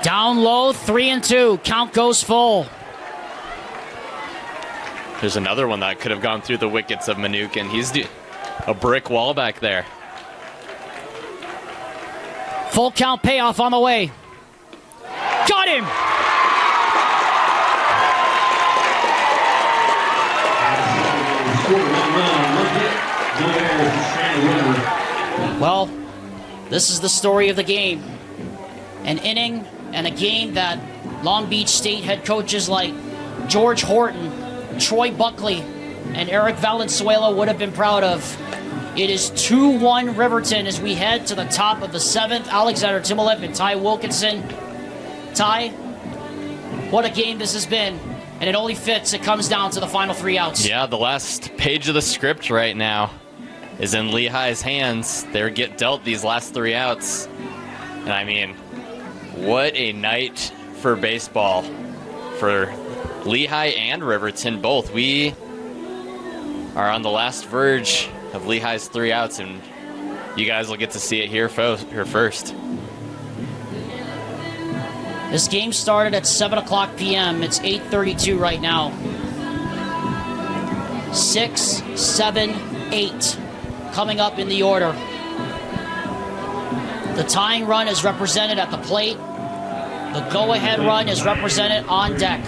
A: Down low, 3-2. Count goes full.
B: There's another one that could have gone through the wickets of Manukin. He's a brick wall back there.
A: Full count payoff on the way. Got him! Well, this is the story of the game. An inning and a game that Long Beach State head coaches like George Horton, Troy Buckley, and Eric Valenzuela would have been proud of. It is 2-1 Riverton as we head to the top of the 7th. Alexander Timolev and Ty Wilkinson. Ty, what a game this has been. And it only fits. It comes down to the final 3 outs.
B: Yeah, the last page of the script right now is in Lehi's hands. They get dealt these last 3 outs. And I mean, what a night for baseball for Lehi and Riverton both. We are on the last verge of Lehi's 3 outs, and you guys will get to see it here first.
A: This game started at 7 o'clock p.m. It's 8:32 right now. 6, 7, 8 coming up in the order. The tying run is represented at the plate. The go-ahead run is represented on deck.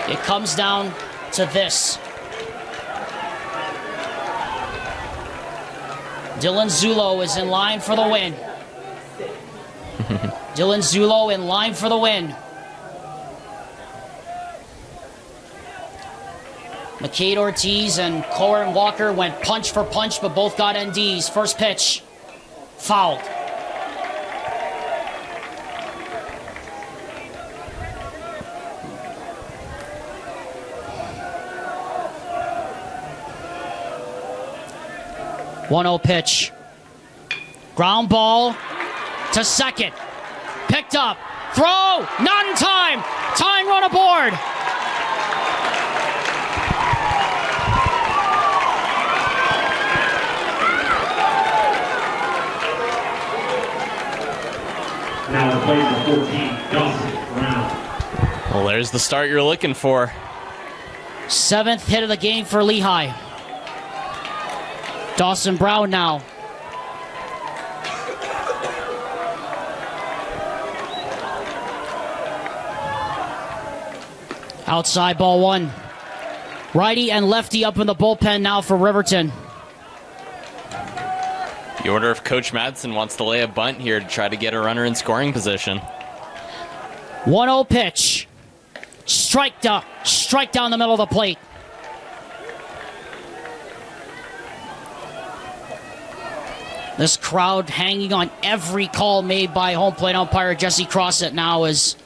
A: It comes down to this. Dylan Zulo is in line for the win. Dylan Zulo in line for the win. McCade Ortiz and Corin Walker went punch for punch, but both got NDs. First pitch, fouled. One-oh pitch. Ground ball to second. Picked up. Throw. Not in time. Tying run aboard.
C: Now the play for 14, Dawson Brown.
B: Well, there's the start you're looking for.
A: 7th hit of the game for Lehi. Dawson Brown now. Outside ball 1. Righty and lefty up in the bullpen now for Riverton.
B: You wonder if Coach Madsen wants to lay a bunt here to try to get a runner in scoring position.
A: 1-0 pitch. Strike down the middle of the plate. This crowd hanging on every call made by home plate umpire Jesse Crossett now as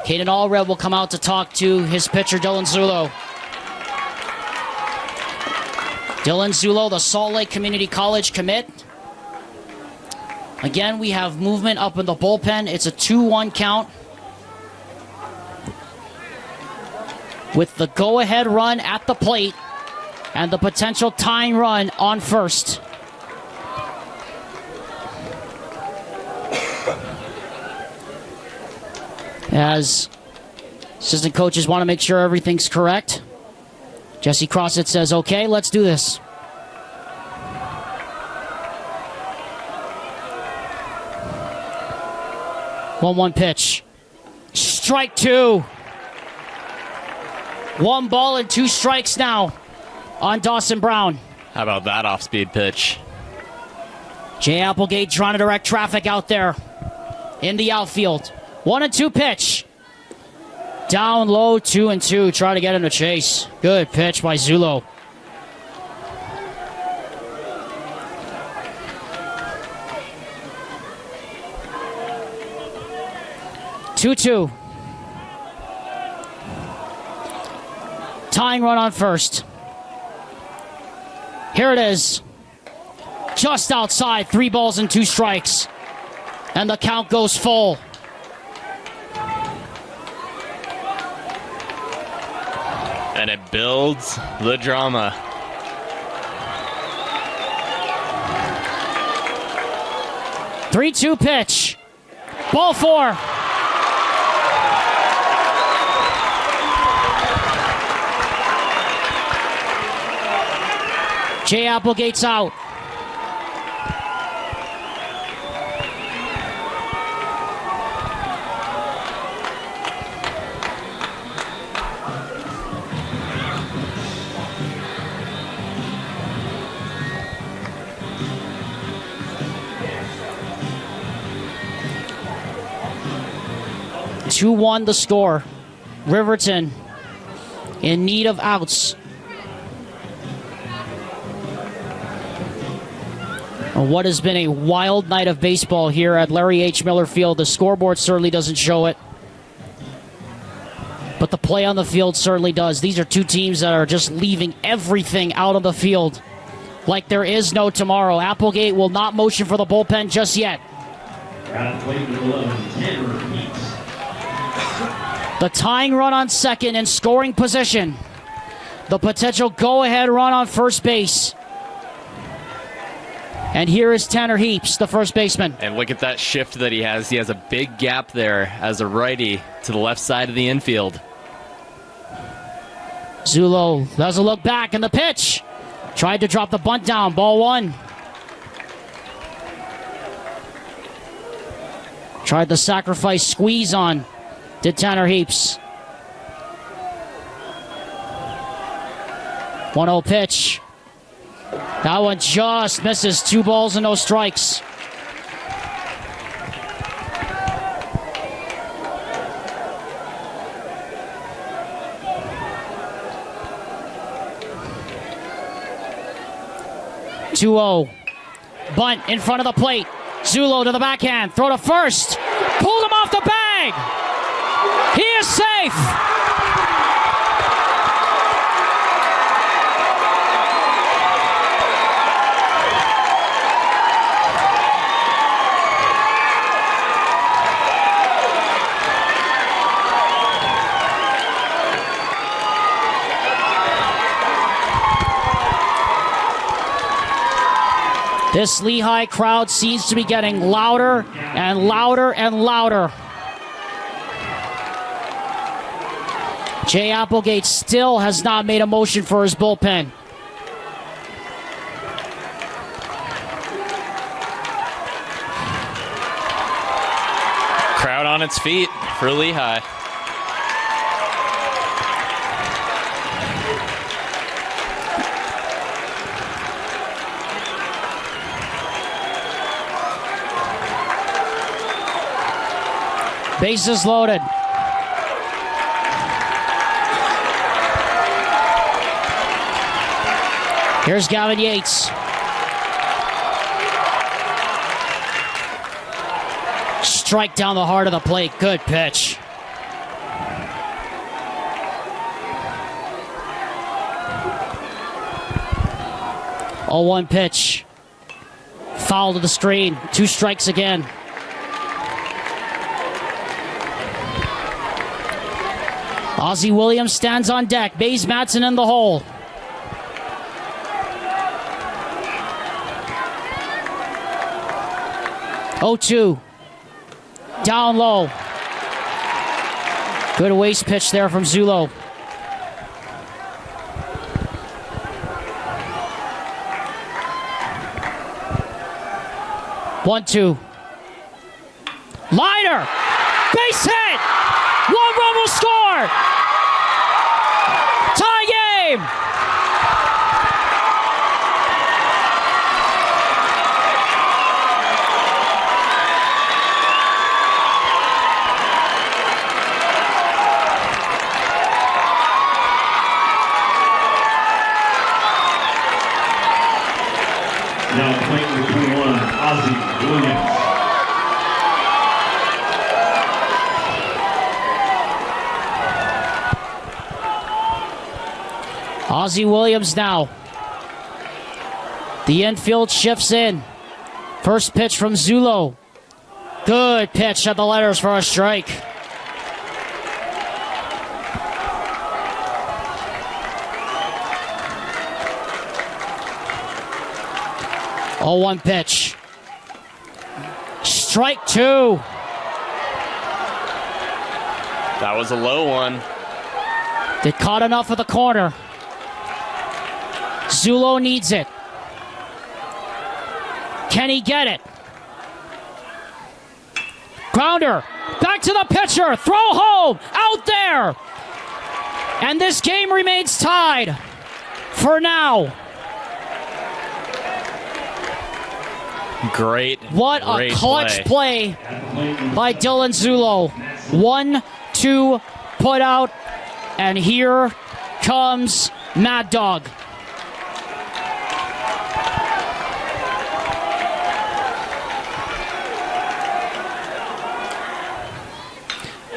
A: Caden Allred will come out to talk to his pitcher Dylan Zulo. Dylan Zulo, the Salt Lake Community College commit. Again, we have movement up in the bullpen. It's a 2-1 count. With the go-ahead run at the plate and the potential tying run on first. As assistant coaches want to make sure everything's correct, Jesse Crossett says, okay, let's do this. One pitch. Strike 2. 1 ball and 2 strikes now on Dawson Brown.
B: How about that off-speed pitch?
A: Jay Applegate trying to direct traffic out there in the outfield. 1-2 pitch. Down low, 2-2. Try to get him to chase. Good pitch by Zulo. Two. Tying run on first. Here it is. Just outside, 3 balls and 2 strikes. And the count goes full.
B: And it builds the drama.
A: Three-two pitch. Ball 4. Jay Applegate's out. Two-one the score. Riverton in need of outs. What has been a wild night of baseball here at Larry H. Miller Field. The scoreboard certainly doesn't show it, but the play on the field certainly does. These are two teams that are just leaving everything out on the field like there is no tomorrow. Applegate will not motion for the bullpen just yet. The tying run on second in scoring position. The potential go-ahead run on first base. And here is Tanner Heaps, the first baseman.
B: And look at that shift that he has. He has a big gap there as a righty to the left side of the infield.
A: Zulo does a look back, and the pitch. Tried to drop the bunt down. Ball 1. Tried the sacrifice squeeze on. Did Tanner Heaps. 1-0 pitch. That one just misses. 2 balls and no strikes. Two-0. Bunt in front of the plate. Zulo to the backhand. Throw to first. Pulled him off the bag. He is safe. This Lehi crowd seems to be getting louder and louder and louder. Jay Applegate still has not made a motion for his bullpen.
B: Crowd on its feet for Lehi.
A: Bases loaded. Here's Gavin Yates. Strike down the heart of the plate. Good pitch. Oh, 1 pitch. Foul to the screen. 2 strikes again. Ozzie Williams stands on deck. Bays Madsen in the hole. Oh, 2. Down low. Good waste pitch there from Zulo. One, 2. Liner! Base hit! 1 run will score! Tie game!
C: Ozzie Williams.
A: Ozzie Williams now. The infield shifts in. First pitch from Zulo. Good pitch at the letters for a strike. Oh, 1 pitch. Strike 2.
B: That was a low one.
A: They caught enough of the corner. Zulo needs it. Can he get it? Grounder. Back to the pitcher. Throw home. Out there. And this game remains tied for now.
B: Great.
A: What a clutch play by Dylan Zulo. 1-2 put out. And here comes Mad Dog.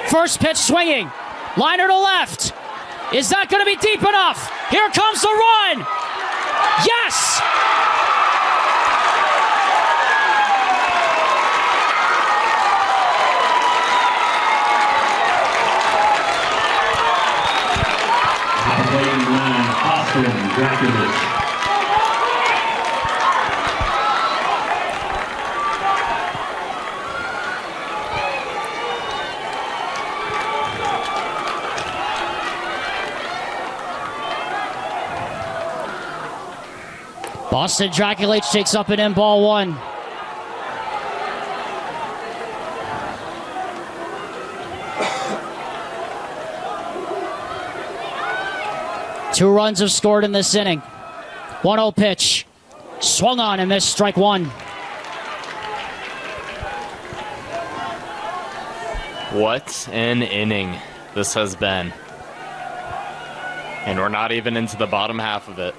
A: First pitch swinging. Liner to left. Is that going to be deep enough? Here comes the run. Yes!
C: Playing line, Austin Draculas.
A: Boston Draculage takes up an in ball 1. Two runs have scored in this inning. 1-0 pitch. Swung on and missed, strike 1.
B: What an inning this has been. And we're not even into the bottom half of it.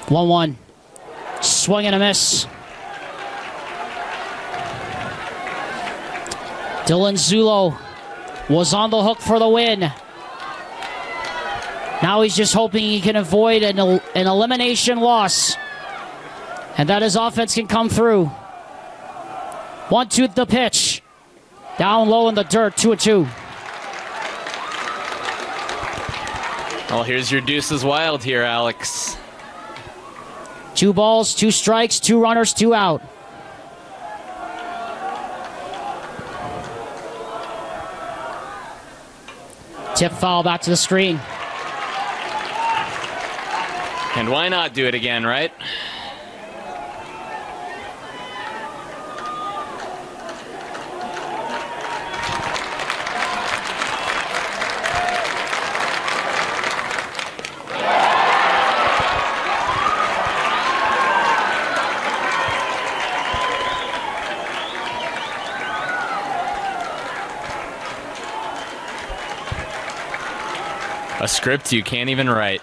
A: 1-1. Swing and a miss. Dylan Zulo was on the hook for the win. Now he's just hoping he can avoid an elimination loss. And that his offense can come through. 1-2 the pitch. Down low in the dirt, 2-2.
B: Well, here's your deuces wild here, Alex.
A: 2 balls, 2 strikes, 2 runners, 2 out. Tip foul back to the screen.
B: And why not do it again, right? A script you can't even write.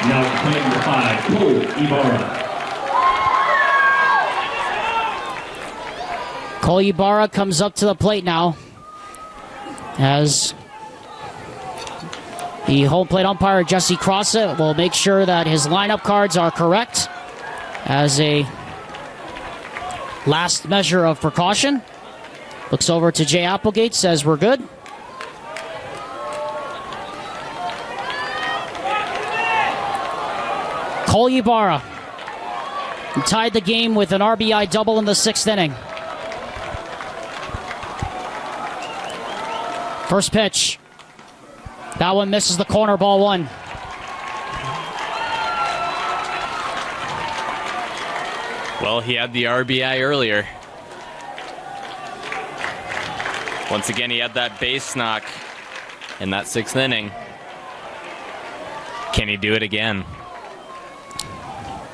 C: Now playing the 5, Cole Ibarra.
A: Cole Ibarra comes up to the plate now as the home plate umpire Jesse Crossett will make sure that his lineup cards are correct as a last measure of precaution. Looks over to Jay Applegate, says we're good. Cole Ibarra tied the game with an RBI double in the 6th inning. First pitch. That one misses the corner, ball 1.
B: Well, he had the RBI earlier. Once again, he had that base knock in that 6th inning. Can he do it again?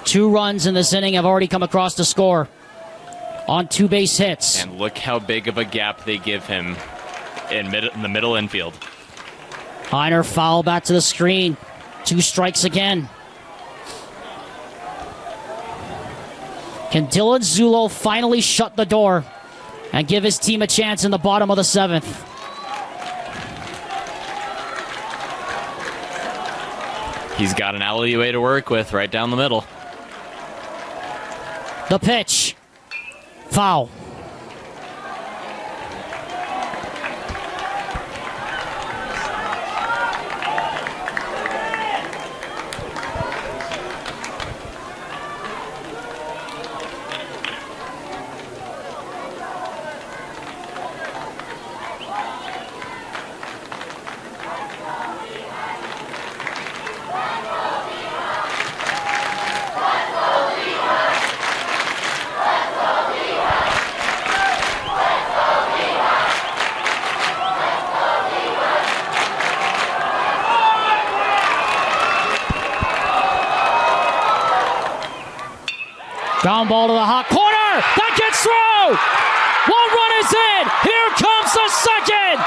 A: 2 runs in this inning have already come across the score on 2 base hits.
B: And look how big of a gap they give him in the middle infield.
A: Heiner foul back to the screen. 2 strikes again. Can Dylan Zulo finally shut the door and give his team a chance in the bottom of the 7th?
B: He's got an alleyway to work with right down the middle.
A: The pitch. Foul. Ground ball to the hot corner. That gets through. 1 run is in. Here comes the second.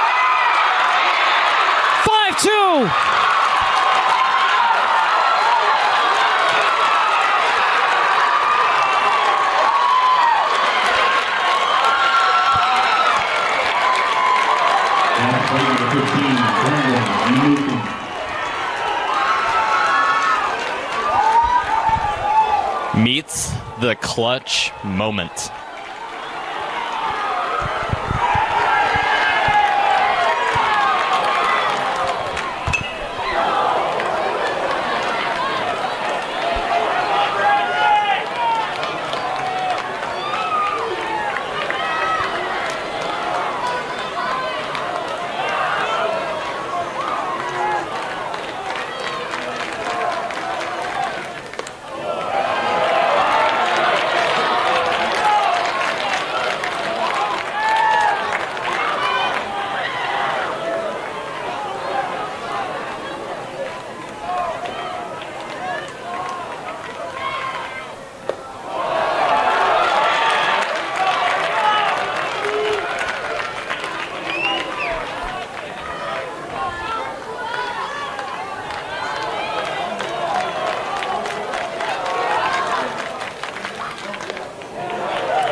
A: 5-2.
B: Meets the clutch moment.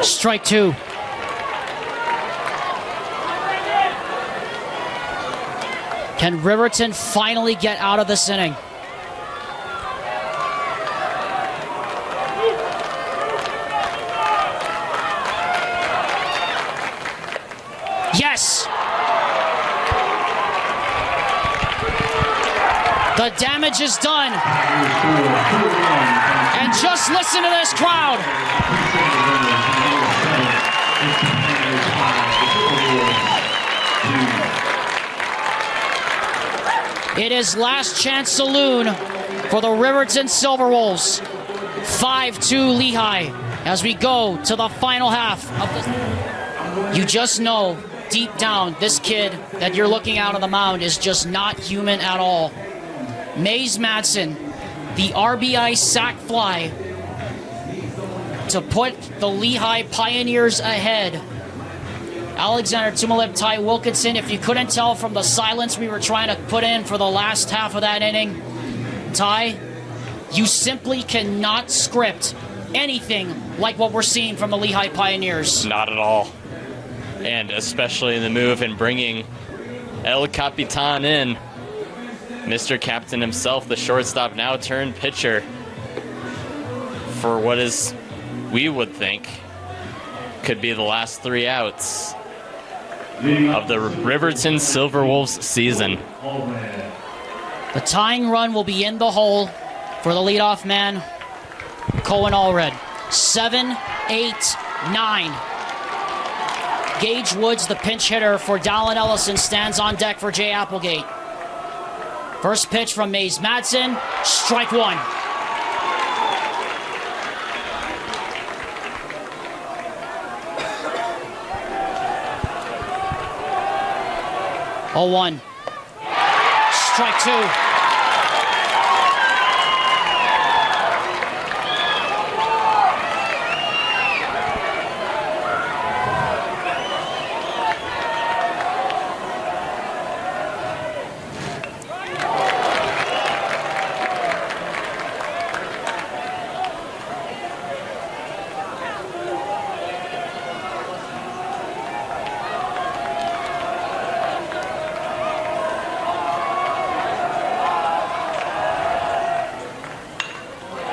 A: Strike 2. Can Riverton finally get out of this inning? Yes! The damage is done. And just listen to this crowd. It is last chance saloon for the Riverton Silverwolves. 5-2 Lehi as we go to the final half of this. You just know deep down this kid that you're looking out on the mound is just not human at all. Mays Madsen, the RBI sac fly to put the Lehi Pioneers ahead. Alexander Tumalip, Ty Wilkinson, if you couldn't tell from the silence we were trying to put in for the last half of that inning, Ty, you simply cannot script anything like what we're seeing from the Lehi Pioneers.
B: Not at all. And especially in the move and bringing El Capitan in. Mr. Captain himself, the shortstop, now turned pitcher for what is, we would think, could be the last 3 outs of the Riverton Silverwolves season.
A: The tying run will be in the hole for the leadoff man, Cohen Allred. 7, 8, 9. Gage Woods, the pinch hitter for Dallin Ellison, stands on deck for Jay Applegate. First pitch from Mays Madsen, strike 1. 0-1. Strike two.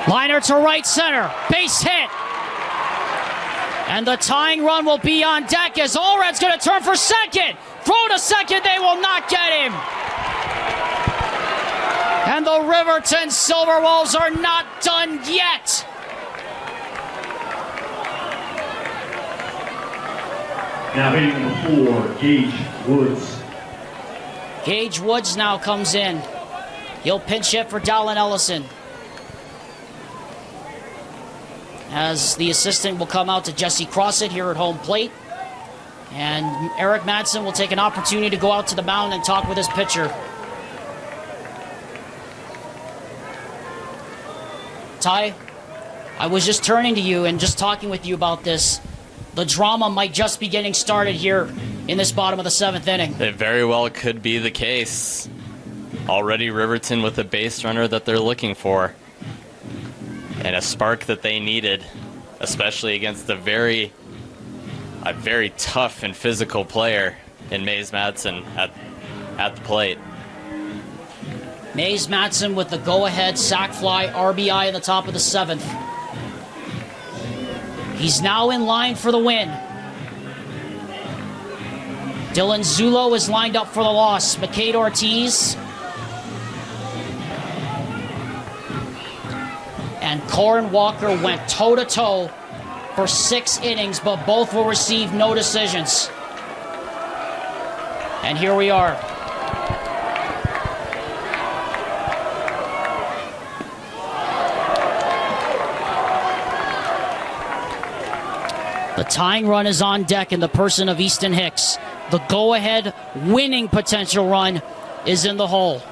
A: Liner to right center. Base hit. And the tying run will be on deck as Allred's going to turn for second. Throw to second. They will not get him. And the Riverton Silverwolves are not done yet.
C: Now hitting number 4, Gage Woods.
A: Gage Woods now comes in. He'll pinch hit for Dallin Ellison. As the assistant will come out to Jesse Crossett here at home plate. And Eric Madsen will take an opportunity to go out to the mound and talk with his pitcher. Ty, I was just turning to you and just talking with you about this. The drama might just be getting started here in this bottom of the 7th inning.
B: It very well could be the case. Already Riverton with a base runner that they're looking for. And a spark that they needed, especially against a very tough and physical player in Mays Madsen at the plate.
A: Mays Madsen with the go-ahead sac fly RBI in the top of the 7th. He's now in line for the win. Dylan Zulo is lined up for the loss. McCade Ortiz and Corin Walker went toe-to-toe for 6 innings, but both will receive no decisions. And here we are. The tying run is on deck in the person of Easton Hicks. The go-ahead winning potential run is in the hole.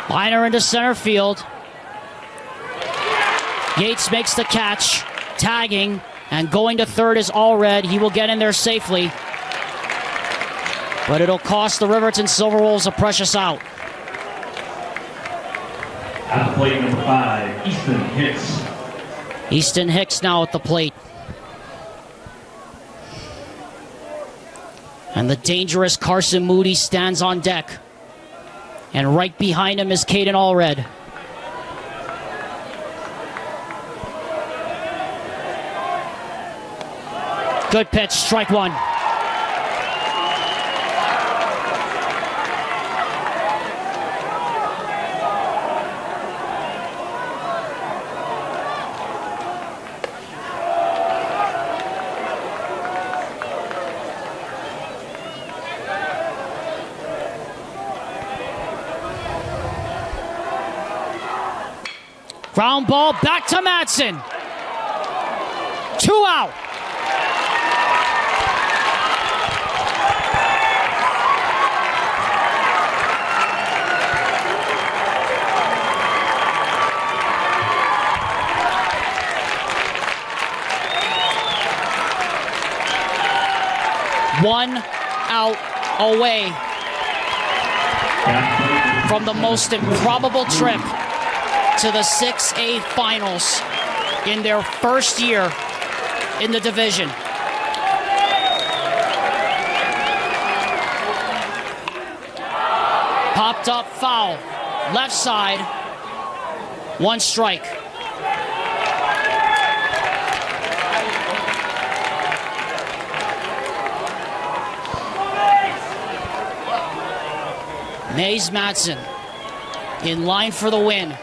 A: Liner into center field. Yates makes the catch, tagging, and going to third is Allred. He will get in there safely. But it'll cost the Riverton Silverwolves a precious out.
C: At the plate, number 5, Easton Hicks.
A: Easton Hicks now at the plate. And the dangerous Carson Moody stands on deck. And right behind him is Caden Allred. Good pitch, strike one. Ground ball back to Madsen. 2 out. One out away from the most improbable trip to the 6A finals in their first year in the division. Popped up foul, left side, 1 strike. Mays Madsen in line for the win.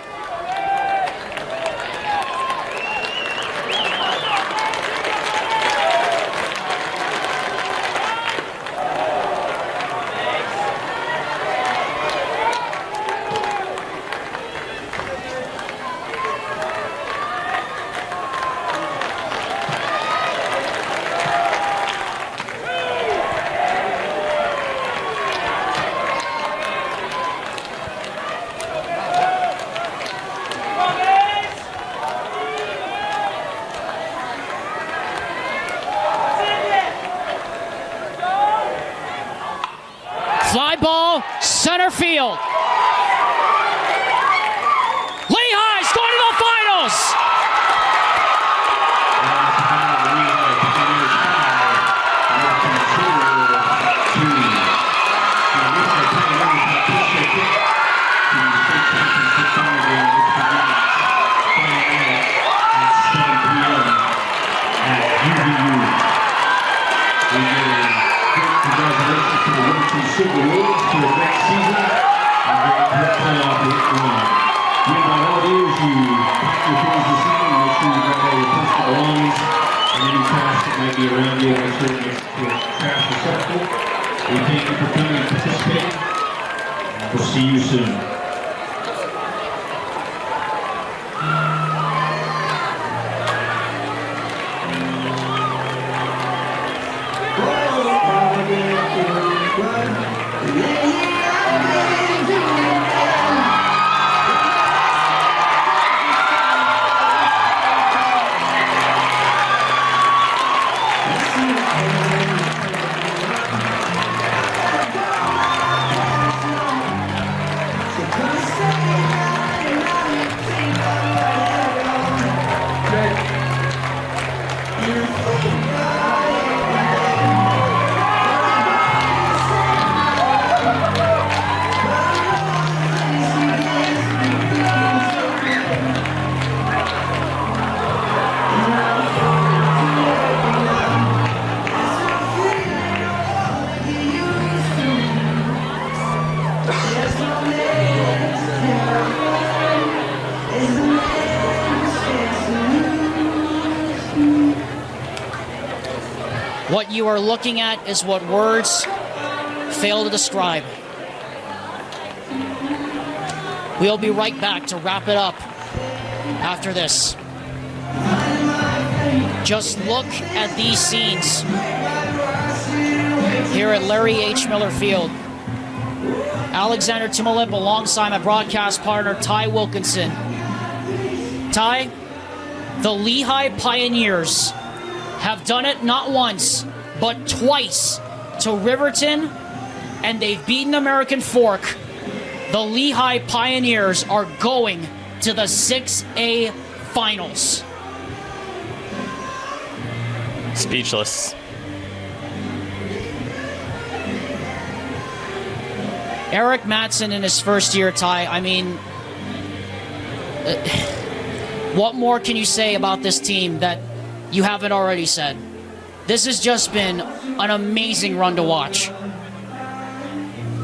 A: Fly ball, center field. Lehi's going to the finals.
C: Congratulations to the Riverton Silverwolves to the next season. And great playoff week 1. Win by all years, you pack your things this evening, make sure you grab all your personal belongings and any trash that might be around you, make sure it gets to a trash receptacle. We thank you for coming and participating. And we'll see you soon.
A: What you are looking at is what words fail to describe. We'll be right back to wrap it up after this. Just look at these scenes here at Larry H. Miller Field. Alexander Timolimp alongside my broadcast partner, Ty Wilkinson. Ty, the Lehi Pioneers have done it not once, but twice to Riverton, and they've beaten American Fork. The Lehi Pioneers are going to the 6A finals.
B: Speechless.
A: Eric Madsen in his first year, Ty, I mean, what more can you say about this team that you haven't already said? This has just been an amazing run to watch.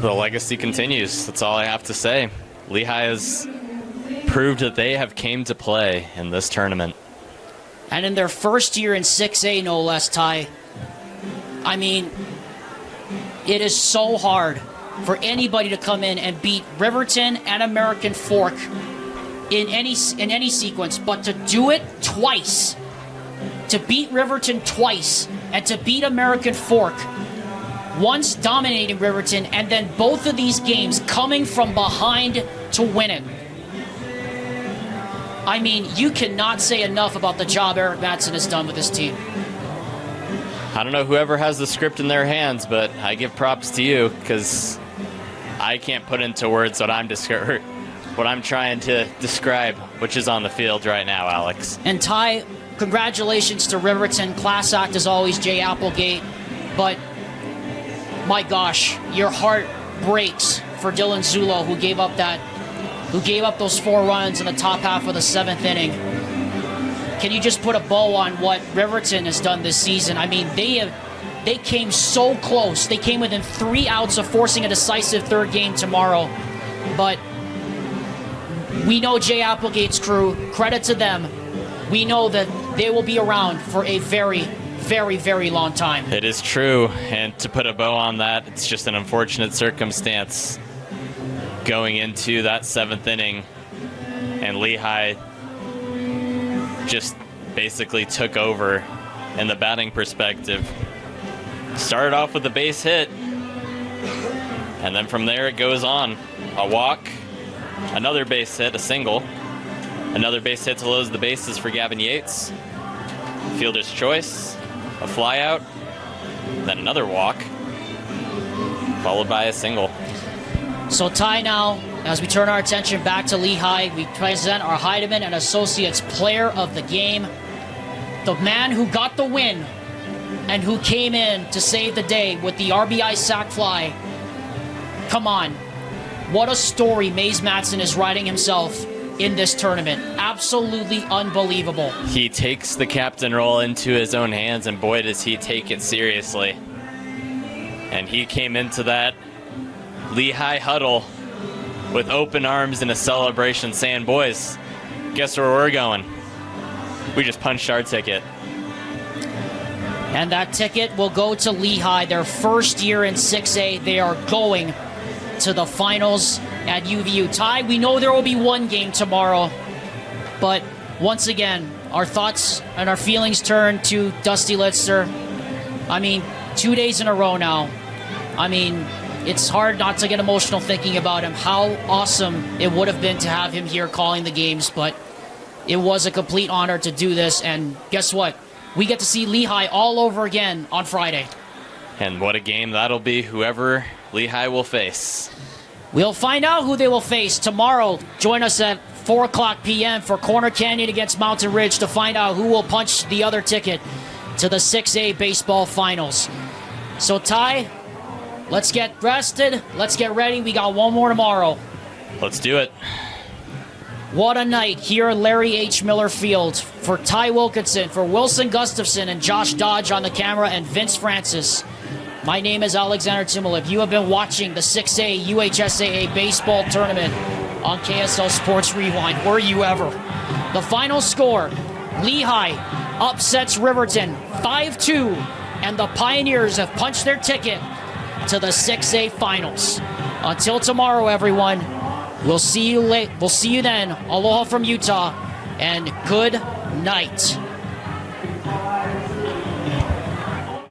B: The legacy continues. That's all I have to say. Lehi has proved that they have came to play in this tournament.
A: And in their first year in 6A, no less, Ty, I mean, it is so hard for anybody to come in and beat Riverton and American Fork in any sequence, but to do it twice, to beat Riverton twice, and to beat American Fork, once dominating Riverton, and then both of these games coming from behind to win it. I mean, you cannot say enough about the job Eric Madsen has done with this team.
B: I don't know whoever has the script in their hands, but I give props to you because I can't put into words what I'm trying to describe, which is on the field right now, Alex.
A: And Ty, congratulations to Riverton. Class act as always, Jay Applegate. But my gosh, your heart breaks for Dylan Zulo, who gave up those 4 runs in the top half of the 7th inning. Can you just put a bow on what Riverton has done this season? I mean, they came so close. They came within 3 outs of forcing a decisive 3rd game tomorrow. But we know Jay Applegate's crew. Credit to them. We know that they will be around for a very, very, very long time.
B: It is true, and to put a bow on that, it's just an unfortunate circumstance going into that 7th inning, and Lehi just basically took over in the batting perspective. Started off with a base hit, and then from there it goes on. A walk, another base hit, a single, another base hit to close the bases for Gavin Yates, fielder's choice, a flyout, then another walk, followed by a single.
A: So Ty, now, as we turn our attention back to Lehi, we present our Heidemann and Associates Player of the Game. The man who got the win and who came in to save the day with the RBI sac fly. Come on. What a story Mays Matson is writing himself in this tournament. Absolutely unbelievable.
B: He takes the captain role into his own hands, and boy does he take it seriously. And he came into that Lehi huddle with open arms and a celebration saying, boys, guess where we're going? We just punched our ticket.
A: And that ticket will go to Lehi, their first year in 6A. They are going to the finals at UVU. Ty, we know there will be one game tomorrow, but once again, our thoughts and our feelings turn to Dusty Litzer. I mean, 2 days in a row now. I mean, it's hard not to get emotional thinking about him. How awesome it would have been to have him here calling the games, but it was a complete honor to do this, and guess what? We get to see Lehi all over again on Friday.
B: And what a game that'll be, whoever Lehi will face.
A: We'll find out who they will face tomorrow. Join us at 4 o'clock p.m. for Corner Canyon against Mountain Ridge to find out who will punch the other ticket to the 6A baseball finals. So, Ty, let's get rested. Let's get ready. We got one more tomorrow.
B: Let's do it.
A: What a night here at Larry H. Miller Field. For Ty Wilkinson, for Wilson Gustafson and Josh Dodge on the camera, and Vince Francis. My name is Alexander Timolip. You have been watching the 6A UHSAA baseball tournament on KSL Sports Rewind. Were you ever? The final score, Lehi upsets Riverton 5-2, and the Pioneers have punched their ticket to the 6A finals. Until tomorrow, everyone. We'll see you late. We'll see you then. Aloha from Utah, and good night.